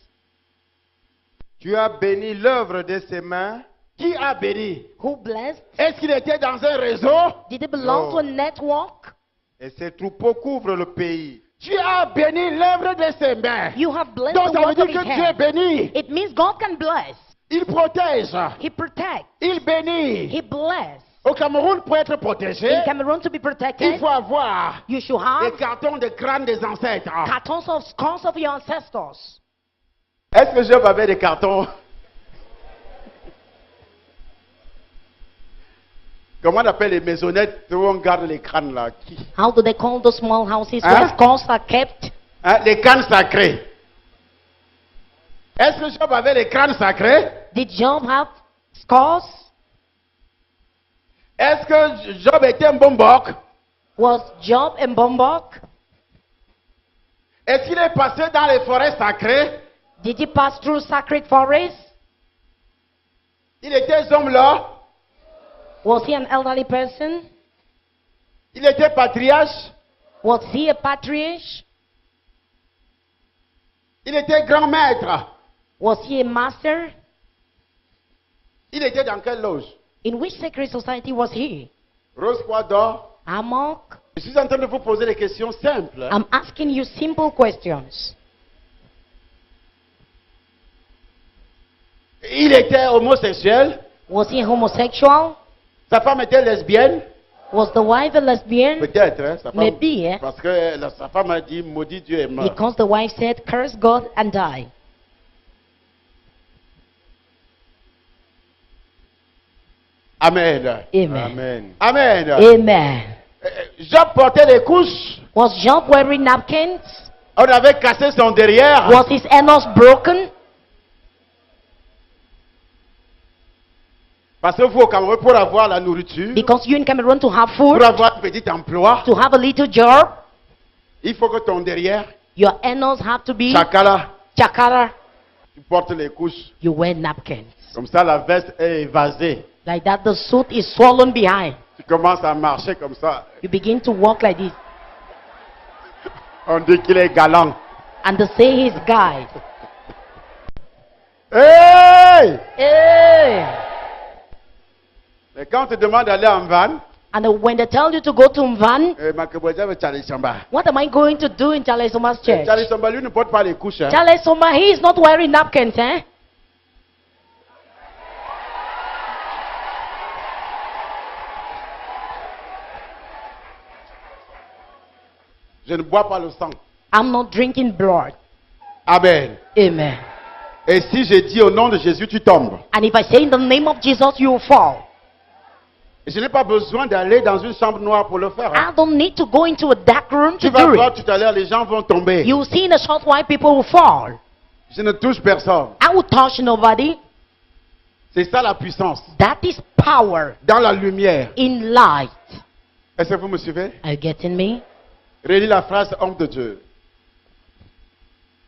Tu as béni l'œuvre de ses mains, Qui a béni? Who blessed? Est-ce qu'il était dans un réseau? Did it belong No. to a network? et ses troupeaux couvrent le pays. Tu as béni l'œuvre de ses mains. You have blessed Donc the ça veut work dire of his que Dieu est hand. béni. It means God can bless. Il protège. He protects. Il bénit. He bless. Au Cameroun, pour être protégé, In Cameroon to be il protected, faut avoir you should les have cartons de crâne des ancêtres. cartons of skulls of your ancestors. Est-ce que Job avait des cartons? Comment on appelle les maisonnettes où on garde les crânes là? How do they call those small houses Huh? where the skulls are kept? Hein, les crânes sacrés. Est-ce que Job avait les crânes sacrés? Did Job have skulls? Est-ce que Job était un bon boc? Was Job in Bombok? Est-ce qu'il est passé dans les forêts sacrées? Did he pass through sacred forests? Il était un homme là. Was he an elderly person? Il était patriarche. Was he a patriarch? Il était grand maître. Was he a master? Il était dans quelle loge? In which secret society was he? Rose Quador. Amok? Je suis en train de vous poser des questions simples. I'm asking you simple questions. Il était homosexuel. Was he homosexual? Sa femme était lesbienne. Was the wife a lesbian? Peut-être. Hein, sa femme, Maybe, eh? Parce que sa femme a dit maudit Dieu est mort. Because the wife said, curse God and die. Amen. Amen. Amen. Amen. Amen. Job portait des couches. Was Job wearing napkins? On avait cassé son derrière. Was his anus broken? Parce que vous au Cameroun, pour avoir la nourriture, Because you in Cameroon to have food, pour avoir un petit emploi, to have a little job, il faut que ton derrière, your anus have to be chakala, chakara. tu portes les couches. You wear napkins. Comme ça, la veste est évasée. Like that, the suit is swollen behind. Tu commences à marcher comme ça. You begin to walk like this. On dit qu'il est galant. And they say he's guy. Hey! Hey! Mais quand on te demande d'aller en van, And when they tell you to go to Mvan, Makeboja veut Charlie Samba. what am I going to do in Charles Soma's church? Charlie Samba, lui, ne porte pas les couches. Hein. Charles Soma, he is not wearing napkins, eh? Je ne bois pas le sang. I'm not drinking blood. Amen. Amen. Et si je dis au nom de Jésus, tu tombes. And if I say in the name of Jesus, you will fall. Et je n'ai pas besoin d'aller dans une chambre noire pour le faire. Hein. I don't need to go into a dark room Tu to vas do voir it. tout à l'heure, les gens vont tomber. You will see in a short while people will fall. Je ne touche personne. I will touch nobody. C'est ça la puissance. That is power Dans la lumière. in light. Est-ce que vous me suivez? Are you getting me? Relis la phrase homme de Dieu.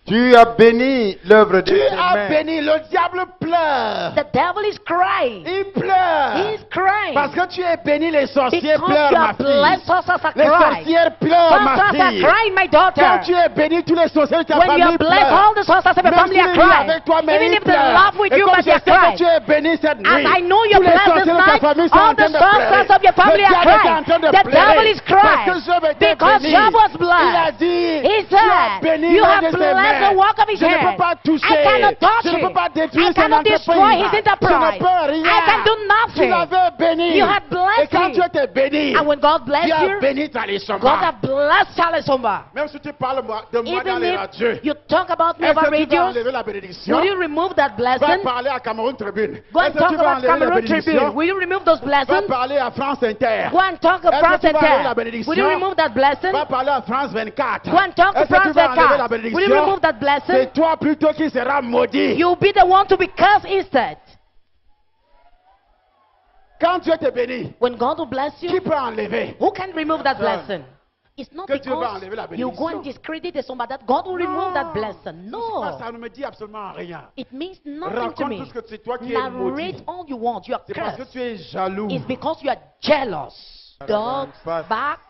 Tu as béni l'œuvre de Tu ses as mains. béni, le diable pleure. The devil is crying. Il pleure. He is crying. Parce que tu es béni, les sorciers Because pleurent, you ma are fille. blessed, sorcerers are Les crying. sorcières pleurent, ma Sorcerers are fille. crying, my daughter. Quand tu es béni, tous les sorciers de ta When you famille are blessed, pleurent. all the sorcerers of your Même family are s'ils rient crying. avec toi, mais Even ils if they pleurent. laugh with Et you, comme but je they are sais que crying. tu es béni cette nuit, And I know you're tous les blessed this sorciers de ta night. famille sont en All train the de pleurer. sorcerers of your family Le are diable est en crying. train de The pleurer. devil is Parce que crying. Job était Because béni. Job was Il a blessed. dit, He tu as said, béni you have l'œuvre de ses blessed the mains. work of his Je ne peux hand. pas toucher. I cannot touch Je ne peux it. pas détruire I son cannot destroy entreprise. his Je ne enterprise. peux rien. I can do Tu nothing. l'avais béni. You had Et blessed quand him. tu étais béni, And when God blessed tu as you, béni ta les God has blessed Charles Somba. Même si tu parles de moi dans Even les if radios, you talk about me est-ce over que tu vas radios, enlever la bénédiction? will you remove that Va blessing? parler à Cameroun Tribune. Go Est-ce and que talk tu vas about enlever la Cameroon Tribune. bénédiction? Will you remove those Va blessings? parler à France Inter. Go and talk to Est-ce que France tu vas enlever la Inter. bénédiction? Will you remove that blessing? Va parler à France 24. Go and talk to Est-ce que tu France vas enlever la 24. Will you bénédiction? remove that blessing? C'est toi plutôt qui sera maudit. You'll be the one to be cursed instead. Quand Dieu te bénit, When God will bless qui you, peut enlever? who can remove that blessing? It's not Que Dieu va because enlever la you go and bénédiction. discredit the son, but that God will remove that Non. blessing. Ah, No. ça ne me dit absolument rien. It means nothing to Raconte me. tout ce que c'est toi qui es maudit. Narrate all you want. You are C'est parce que cursed. tu es jaloux. It's because you are jealous. Dogs back.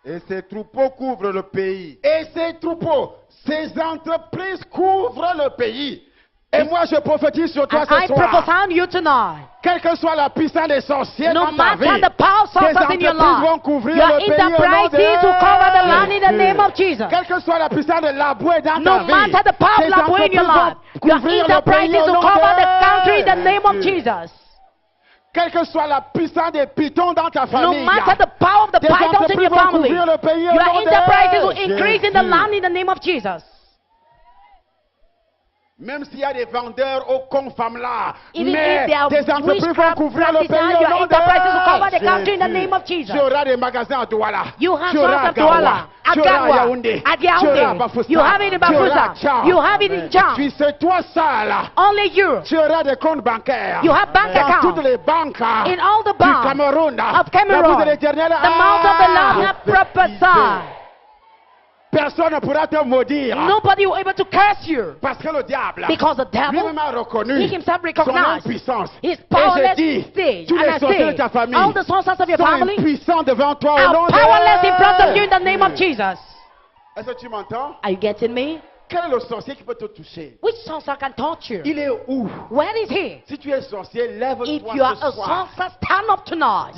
Et ces troupeaux couvrent le pays. Et ces troupeaux, ces entreprises couvrent le pays. Et moi, je prophétise sur toi And ce I soir. prophesy on you tonight. Quelle que soit la puissance des sorciers No dans ta vie, matter the power tes sources in your entreprises vont life, couvrir your le pays au nom enterprises de will cover the land in the name of Jesus. Quelle que soit la puissance de l'aboué dans No ta vie, matter the power tes of labor in your entreprises life, vont your couvrir le pays enterprises au will nom cover the country in the de name of Jesus. Quelle que soit la puissance des pitons dans ta No famille, matter the power of the tes pythons in entreprises your vont family, couvrir le pays au your nom enterprises will de increase in the Jésus. land in the name of Jesus. Même s'il y a des vendeurs au confam là, Even mais if there are tes entreprises vont witchcraft couvrir le pays practices, au your nom enterprises will cover the de country in the Jésus. name of Jesus. Tu auras des magasins à Douala, You have tu auras stores à at Douala, Gawa, at tu auras à Gawa, Yaoundé, at tu auras à Yaoundé. Bafoussam, You have it in tu auras à Bafoussam. Tchao. You have it in Puis Cham. c'est toi ça là. Only you. Tu auras des comptes bancaires You have bank dans accounts toutes les banques in all the du banks Cameroun. of Cameroun. La bouche de l'Éternel, The mouth of the Lord have prophesied. personne ne pourra te maudire. Nobody will be able to curse you Parce que le diable because the devil, lui-même a reconnu he himself son recognized impuissance. his Et powerless j'ai dit, stage. tous And les I sorciers de say, ta famille all the sources of your sont family impuissants devant toi au nom are de powerless in front of you in the name of Jesus. Est-ce que tu m'entends? Are you getting me? Quel est le sorcier qui peut te toucher? Which sorcerer can touch you? Il est où? Where is he? Si tu es sorcier, lève-toi If you are ce a soir. sorcerer, stand up tonight.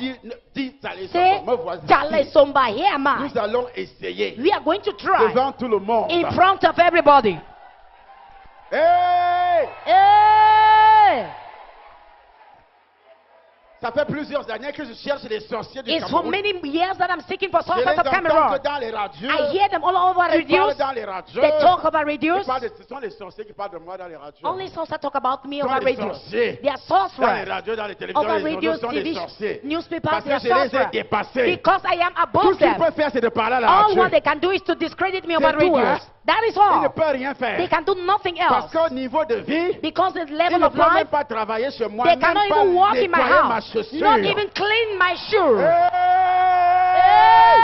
Dis, allez, Say, me voici. Jale Somba, here am I. Nous allons essayer We are going to try devant tout le monde. in front of everybody. Hey! Hey! Ça fait plusieurs années que je cherche les sorciers du It's for Cameroun. many years that I'm seeking for Je sorcerers les of entends Cameroon. que dans les radios. I hear them all over Ils radios. parlent dans les radios. They talk about Ils radios. parlent ce sont les sorciers qui parlent de moi dans les radios. Only sorcerers talk about me Ce sont over les radios. sorciers. They are Dans les sorcerers. radios, dans les télévisions, Over les journaux, radios, ce sont des TV, sorciers. newspapers, Parce they are que je les ai sorcerers. dépassés. Because I am Tout above ce qu'ils them. peuvent faire, c'est de parler à la All radio. what they can do is to discredit me over C'est tout, radios. hein. That is Ils ne all. peuvent rien faire. They can do nothing Parce else. qu'au niveau de vie, Because the ils level ne of peuvent même life, pas travailler chez moi, they même cannot pas even walk in my nettoyer ma house. chaussure. Not even clean my shoes. Hey!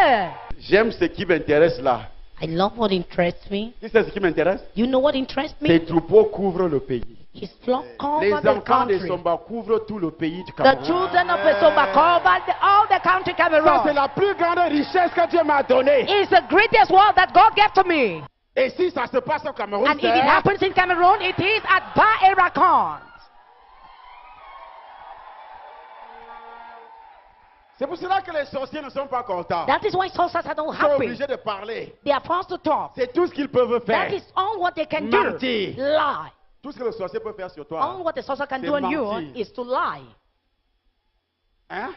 Hey! J'aime ce qui m'intéresse là. I love what interests me. Tu sais ce qui m'intéresse? You know what interests me? Ces troupeaux couvrent le pays. His flock Les cover the enfants des country. Somba couvrent tout le pays du The Cameroun. children of the Somba cover all the country Ça, c'est Cameroon. la plus grande richesse que Dieu m'a donnée. It's the greatest wealth that God gave to me. Et si ça se passe au Cameroun, And if it happens in Cameroon, it is at Ba-Erakan. c'est pour cela que les sorciers ne sont pas contents. That is why sorcerers are not Ils sont happy. obligés de parler. They are forced to talk. C'est tout ce qu'ils peuvent faire. That is all what they can Mentir. do. Lie. Tout ce que le sorcier peut faire sur toi. All what the sorcerer can C'est do on you mentir. is to lie. Hein?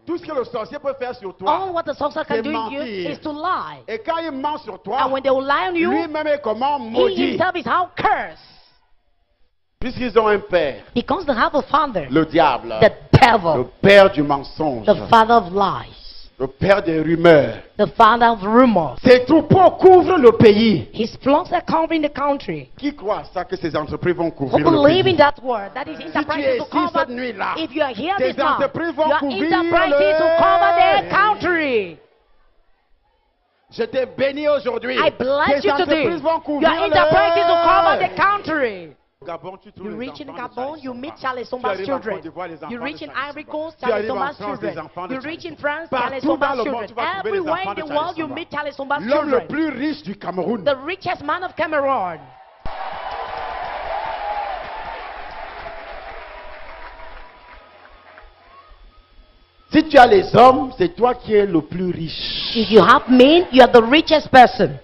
Tout ce que le sorcier peut faire sur toi. All what the sorcerer can C'est do on you mentir. is to lie. Et quand il ment sur toi, And when they will lie on you, lui-même est comment he maudit. himself is how cursed. Puisqu'ils ont un père, Because they have a father, le diable, the le devil, père du mensonge, the father of lies, le père des rumeurs. the father of rumors. Ces troupeaux couvrent le pays. His flocks are covering the country. Qui croit à ça que ces entreprises vont Who couvrir le believe pays? in that word? That is Si tu es enterprises to ici cover. cette nuit-là, If you are here tes this night, entreprises vont your couvrir enterprises will cover their country. Je t'ai béni aujourd'hui. I bless Tes you today. entreprises vont Your couvrir enterprises will cover the country. Gabon, tu trouves You les reach in enfants de Gabon, Charles you Somba. meet Charles Tu Somba's arrives en children. Côte d'Ivoire, les enfants You de reach in Charles Ivory Somba. Coast, Tu Charles arrives en Somba's France, les children. enfants de You Charles reach in Somba. France, Partout Charles dans Somba's le monde, children. tu vas trouver les Everywhere enfants in de the Charles world, you Somba. meet Charles Somba's L'homme le children. plus riche du Cameroun. The richest man of Cameroon. Si tu as les hommes, c'est toi qui es le plus riche. If you have men, you are the richest person.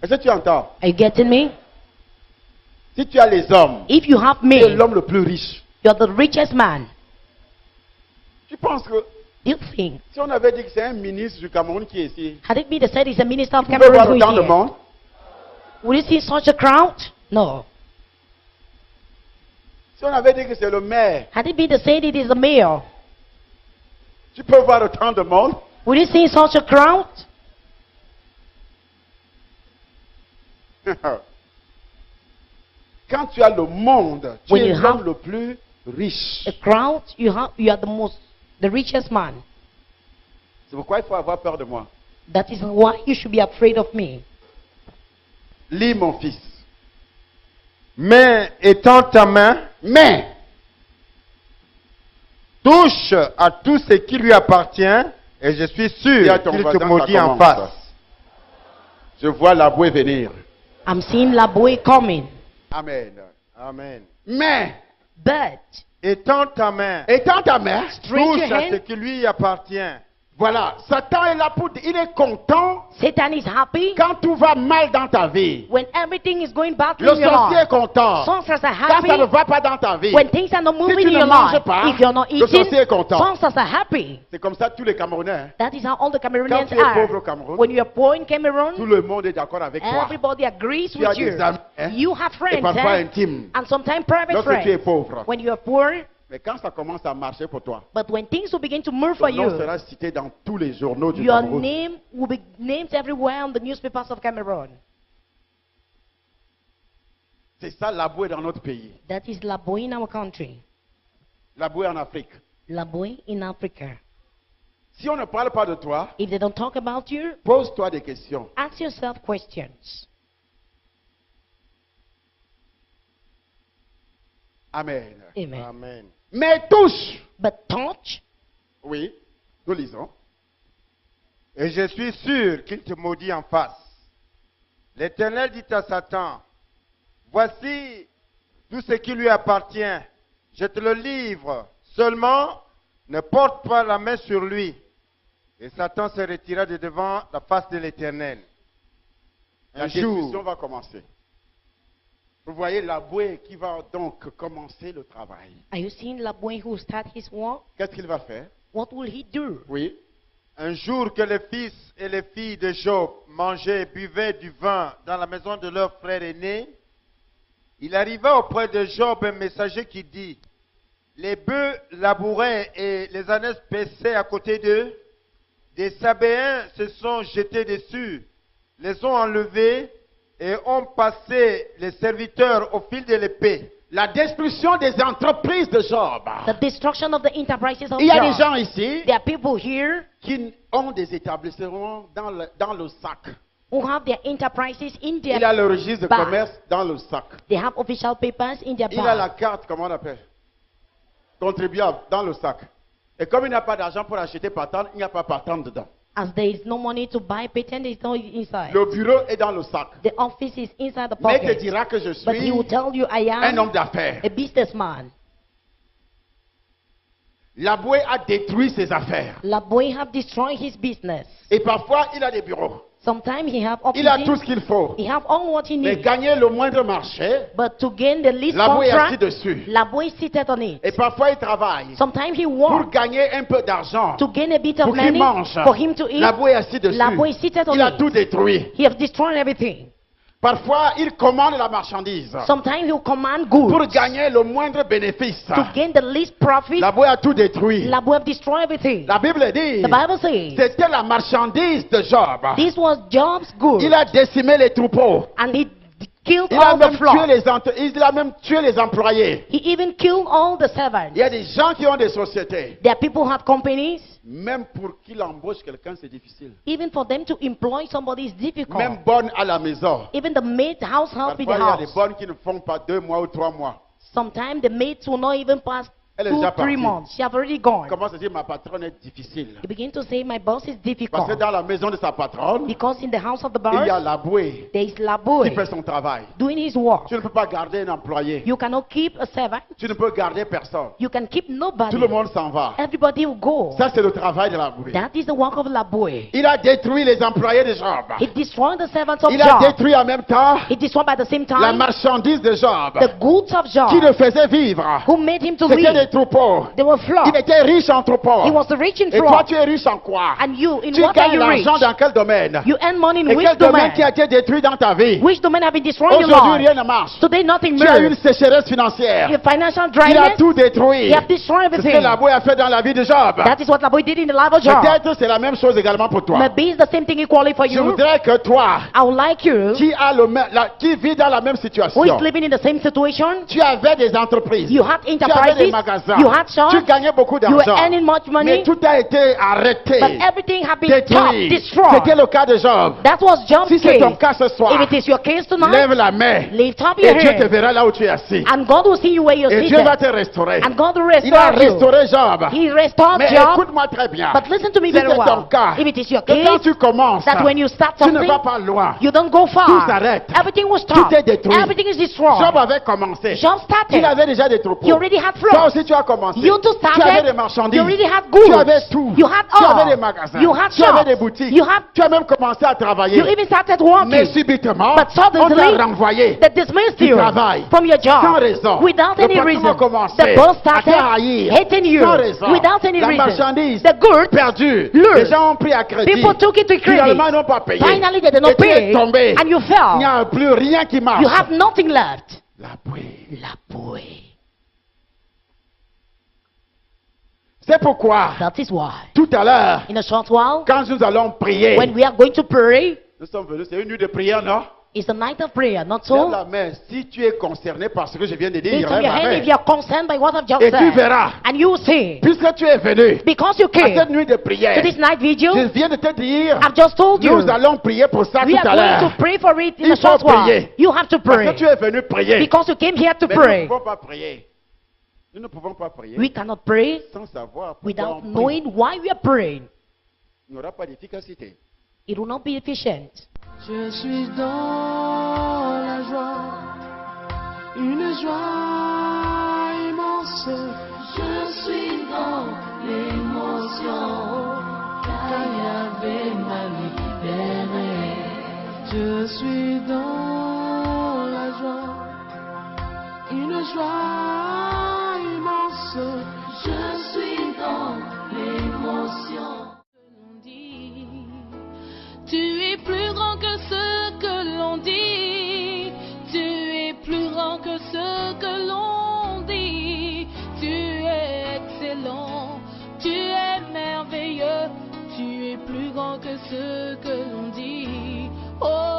Est-ce que tu entends? Are you getting me? Si tu as les hommes, If you have tu es men, l'homme le plus riche. you are the richest man. Tu penses que You think? si on avait dit que c'est un ministre du Cameroun qui est ici, Had it been the said he's a minister of tu pouvais voir Cameroon who autant is de here, monde? would you see such a crowd? No. Si on avait dit que c'est le maire, Had it been the said it is a mayor, tu peux voir autant de monde? would you see such a crowd? Quand tu as le monde, tu When es you l'homme have- le plus riche. A crowd, you are the richest man. C'est pourquoi il faut avoir peur de moi. That is why you should be afraid of me. Lis mon fils. Mais étends ta main, Mais, touche à tout ce qui lui appartient, et je suis dis à sûr ton qu'il voisin, te ça maudit en commence. face. Je vois la bouée venir. I'm seeing Laboy coming. Amen. Amen. Mais, But Étends ta main, étends ta main. stretch touche your à ce hand. qui lui appartient. Voilà, Satan est là pour... Il est content Satan is happy quand tout va mal dans ta vie. when everything is going badly Le in your sorcier est life. content Sorcerers are quand happy ça ne va pas dans ta vie. when things are not moving tu in ne your manges life. pas, If you're not le eating, sorcier est content. sorcerers are happy. C'est comme ça tous les Camerounais. Hein. That is how all the Quand Cameroonians tu es pauvre au are. Cameroun, When you are poor in tout Cameroon, le monde est d'accord avec toi. everybody agrees Tu as with you. des amis, hein, You have et friends, parfois eh? intimes. And sometimes private Lorsque tu es friends. pauvre. When you are poor, Mais quand ça commence à marcher pour toi, but when things will begin to move for ton nom you, sera cité dans tous les journaux du your Cameroun. name will be named everywhere on the newspapers of Cameroon. C'est ça la bouée dans notre pays. That is Laboy in our country. La bouée en Afrique. Laboy in Africa. Si on ne parle pas de toi, If they don't talk about you, pose-toi des questions. ask yourself questions. Amen. Amen. Amen. Mais touche. But touch, Oui, nous lisons. Et je suis sûr qu'il te maudit en face. L'Éternel dit à Satan, voici tout ce qui lui appartient. Je te le livre. Seulement, ne porte pas la main sur lui. Et Satan se retira de devant la face de l'Éternel. La Un jour, discussion va commencer. Vous voyez la bouée qui va donc commencer le travail. are you seeing Laboy who start his work? Qu'est-ce qu'il va faire? What will he do? Oui. un jour que les fils et les filles de Job mangeaient et buvaient du vin dans la maison de leur frère aîné, il arriva auprès de Job un messager qui dit, les bœufs labouraient et les ânes paissaient à côté d'eux, des Sabéens se sont jetés dessus, les ont enlevés et ont passé les serviteurs au fil de l'épée. La destruction des entreprises de Job. The destruction of the enterprises of Il y a des Job. gens ici There are people here qui ont des établissements dans le sac. who have their enterprises in their Il a le registre de bag. commerce dans le sac. They have official papers in their Il a la bag. carte, comment on appelle? Contribuable dans le sac. Et comme il n'a pas d'argent pour acheter patente, il n'y a pas patente dedans. As there is no money to buy patent, there is no inside. Le bureau est dans le sac. The office is inside the Mais il te pocket. dira que je But he suis will tell you, I un homme am d'affaires. a businessman. La bouée a détruit ses affaires. Laboy have destroyed his business. Et parfois, il a des bureaux. Sometimes he have Il a tout offices. ce qu'il faut. He have all what he Mais needs. gagner le moindre marché, But to gain the least la bouée est assis contract, dessus. Laboy is seated on it. Et parfois, il travaille Sometimes he pour works gagner un peu d'argent. to gain a bit of Pour qu'il money mange. for him to eat. La bouée est assis dessus. Laboy is seated on Il a it. tout détruit. He has destroyed everything. Parfois, il commande la marchandise Sometimes he will command pour goods gagner le moindre bénéfice. to gain the least profit. La bouée a tout détruit. Laboy have destroyed everything. La Bible dit, The Bible says c'était la marchandise de Job. this was Job's goods, Il a décimé les troupeaux. and he killed Il a all the même tué flock. il a même tué les employés. He even killed all the servants. Il y a des gens qui ont des sociétés. There are people who have companies. Même pour qu'il embauche quelqu'un, c'est difficile. Even for them to employ somebody is difficult. Même bonne à la maison. Even the maid, house help in the Parfois, il y a des house. bonnes qui ne font pas 2 mois ou 3 mois. Sometimes the maids will not even pass Elle est 2, déjà 3 partie. months. She have already gone. Commence à dire, ma patronne est difficile. You begin to say, my boss is Parce difficult. que dans la maison de sa patronne, Because in the house of the il y a boss, la bouée there is qui Laboy fait son travail. doing his work. Tu ne peux pas garder un employé. You cannot keep a servant. Tu ne peux garder personne. You can keep nobody. Tout le monde s'en va. Everybody will go. Ça, c'est le travail de la bouée. That is the work of Laboy. Il a détruit les employés de Job. He destroyed the servants of Il a Job. détruit en même temps He destroyed by the same la time marchandise de Job the goods of qui le Job, faisait vivre. who made him to C'était live. des troupeaux. They were flocks. Il était riche en troupeaux. He was rich in Et toi, flocks. tu es riche en quoi? And you, in Tu what are gagnes you rich? l'argent dans quel domaine? You earn money in Et which quel domaine domaine? qui a été détruit dans ta vie? Which domaine have been destroyed in your Aujourd'hui, life? rien ne marche. Today nothing Tu as eu une moves. sécheresse financière. Your financial Il a dryness. tout détruit. You have destroyed C'est ce que everything. la boue a fait dans la vie de Job. That is what the boy did in the life of Job. Peut-être c'est la même chose également pour toi. Maybe it's the same thing equally for Je you. voudrais que toi, I would like you, qui vis dans la même who situation, is living in the same situation, tu avais des entreprises, you had tu avais des enterprises, magasins, you had shops, tu gagnais beaucoup you were d'argent, earning much mais money, tout a été arrêté, but everything had been détruit. stopped, destroyed. C'était le cas de Job. That was Job's Si c'est ton case. cas ce soir, If it is your case tonight, lève la main lift up et your Dieu te hand, verra là où tu es assis. and God will see you where you're Et Dieu va seated, te restaurer. and God will Il a restore you. restauré Job. He restored Mais Job, écoute-moi très bien. but listen to me Si very c'est ton well. cas, If it is your que quand case, tu commences, that when you start tu ne something, vas pas loin. you don't go Tout far. s'arrête. Everything was Tout stopped. est détruit. Everything is destroyed. Job avait commencé. Job Il started. avait déjà des troupeaux. You already had Toi flocks. aussi, tu as commencé. You too Tu avais started. des marchandises. You already had Tu goods. avais tout. You had Tu avais all. des magasins. You had Tu avais des shops. boutiques. You had. Tu as même commencé à travailler. You even started Mais working. subitement, But on suddenly, t'a renvoyé. they dismissed Du you travail. from your Sans job raison. without Le any patron a reason. commencé The boss à te started haïr. hating you Sans raison. without any La reason. marchandise The goods perdue. lost. Les gens ont pris à crédit. People took it to Finalement, ils credit. n'ont pas payé. Finally, they did Et not tu es pay, tombé. and you Il n'y fell. a plus rien qui marche. You have nothing left. La bouée. La bouée. C'est pourquoi, That is why, tout à l'heure, in a short while, quand nous allons prier, when we are going to pray, nous sommes venus, c'est une nuit de prière, non? it's the night of prayer, not Lève so? la main. Si tu es concerné par ce que je viens de dire, Lift up lève your la hand if main. you are concerned by what I've just Et tu said. verras, And you will see, puisque tu es venu because you à cette came nuit de to prière, this night je vigil, viens de te dire, I've just told you, nous allons prier pour ça we tout are à going l'heure. to pray for it in Il a short faut while. prier. You have to Parce que pray tu es venu prier. because you came here to Mais nous ne pray. pouvons pas prier. Nous ne pouvons pas prier We cannot pray sans savoir pourquoi without on prie. knowing why we are praying. Il n'y aura pas d'efficacité. It will not be efficient. Je suis dans la joie, une joie immense. Je suis dans l'émotion, car Yahvé m'a libéré. Je suis dans la joie, une joie immense. Je suis dans l'émotion. Tu es plus grand que ce que l'on dit. Tu es plus grand que ce que l'on dit. Tu es excellent. Tu es merveilleux. Tu es plus grand que ce que l'on dit. Oh.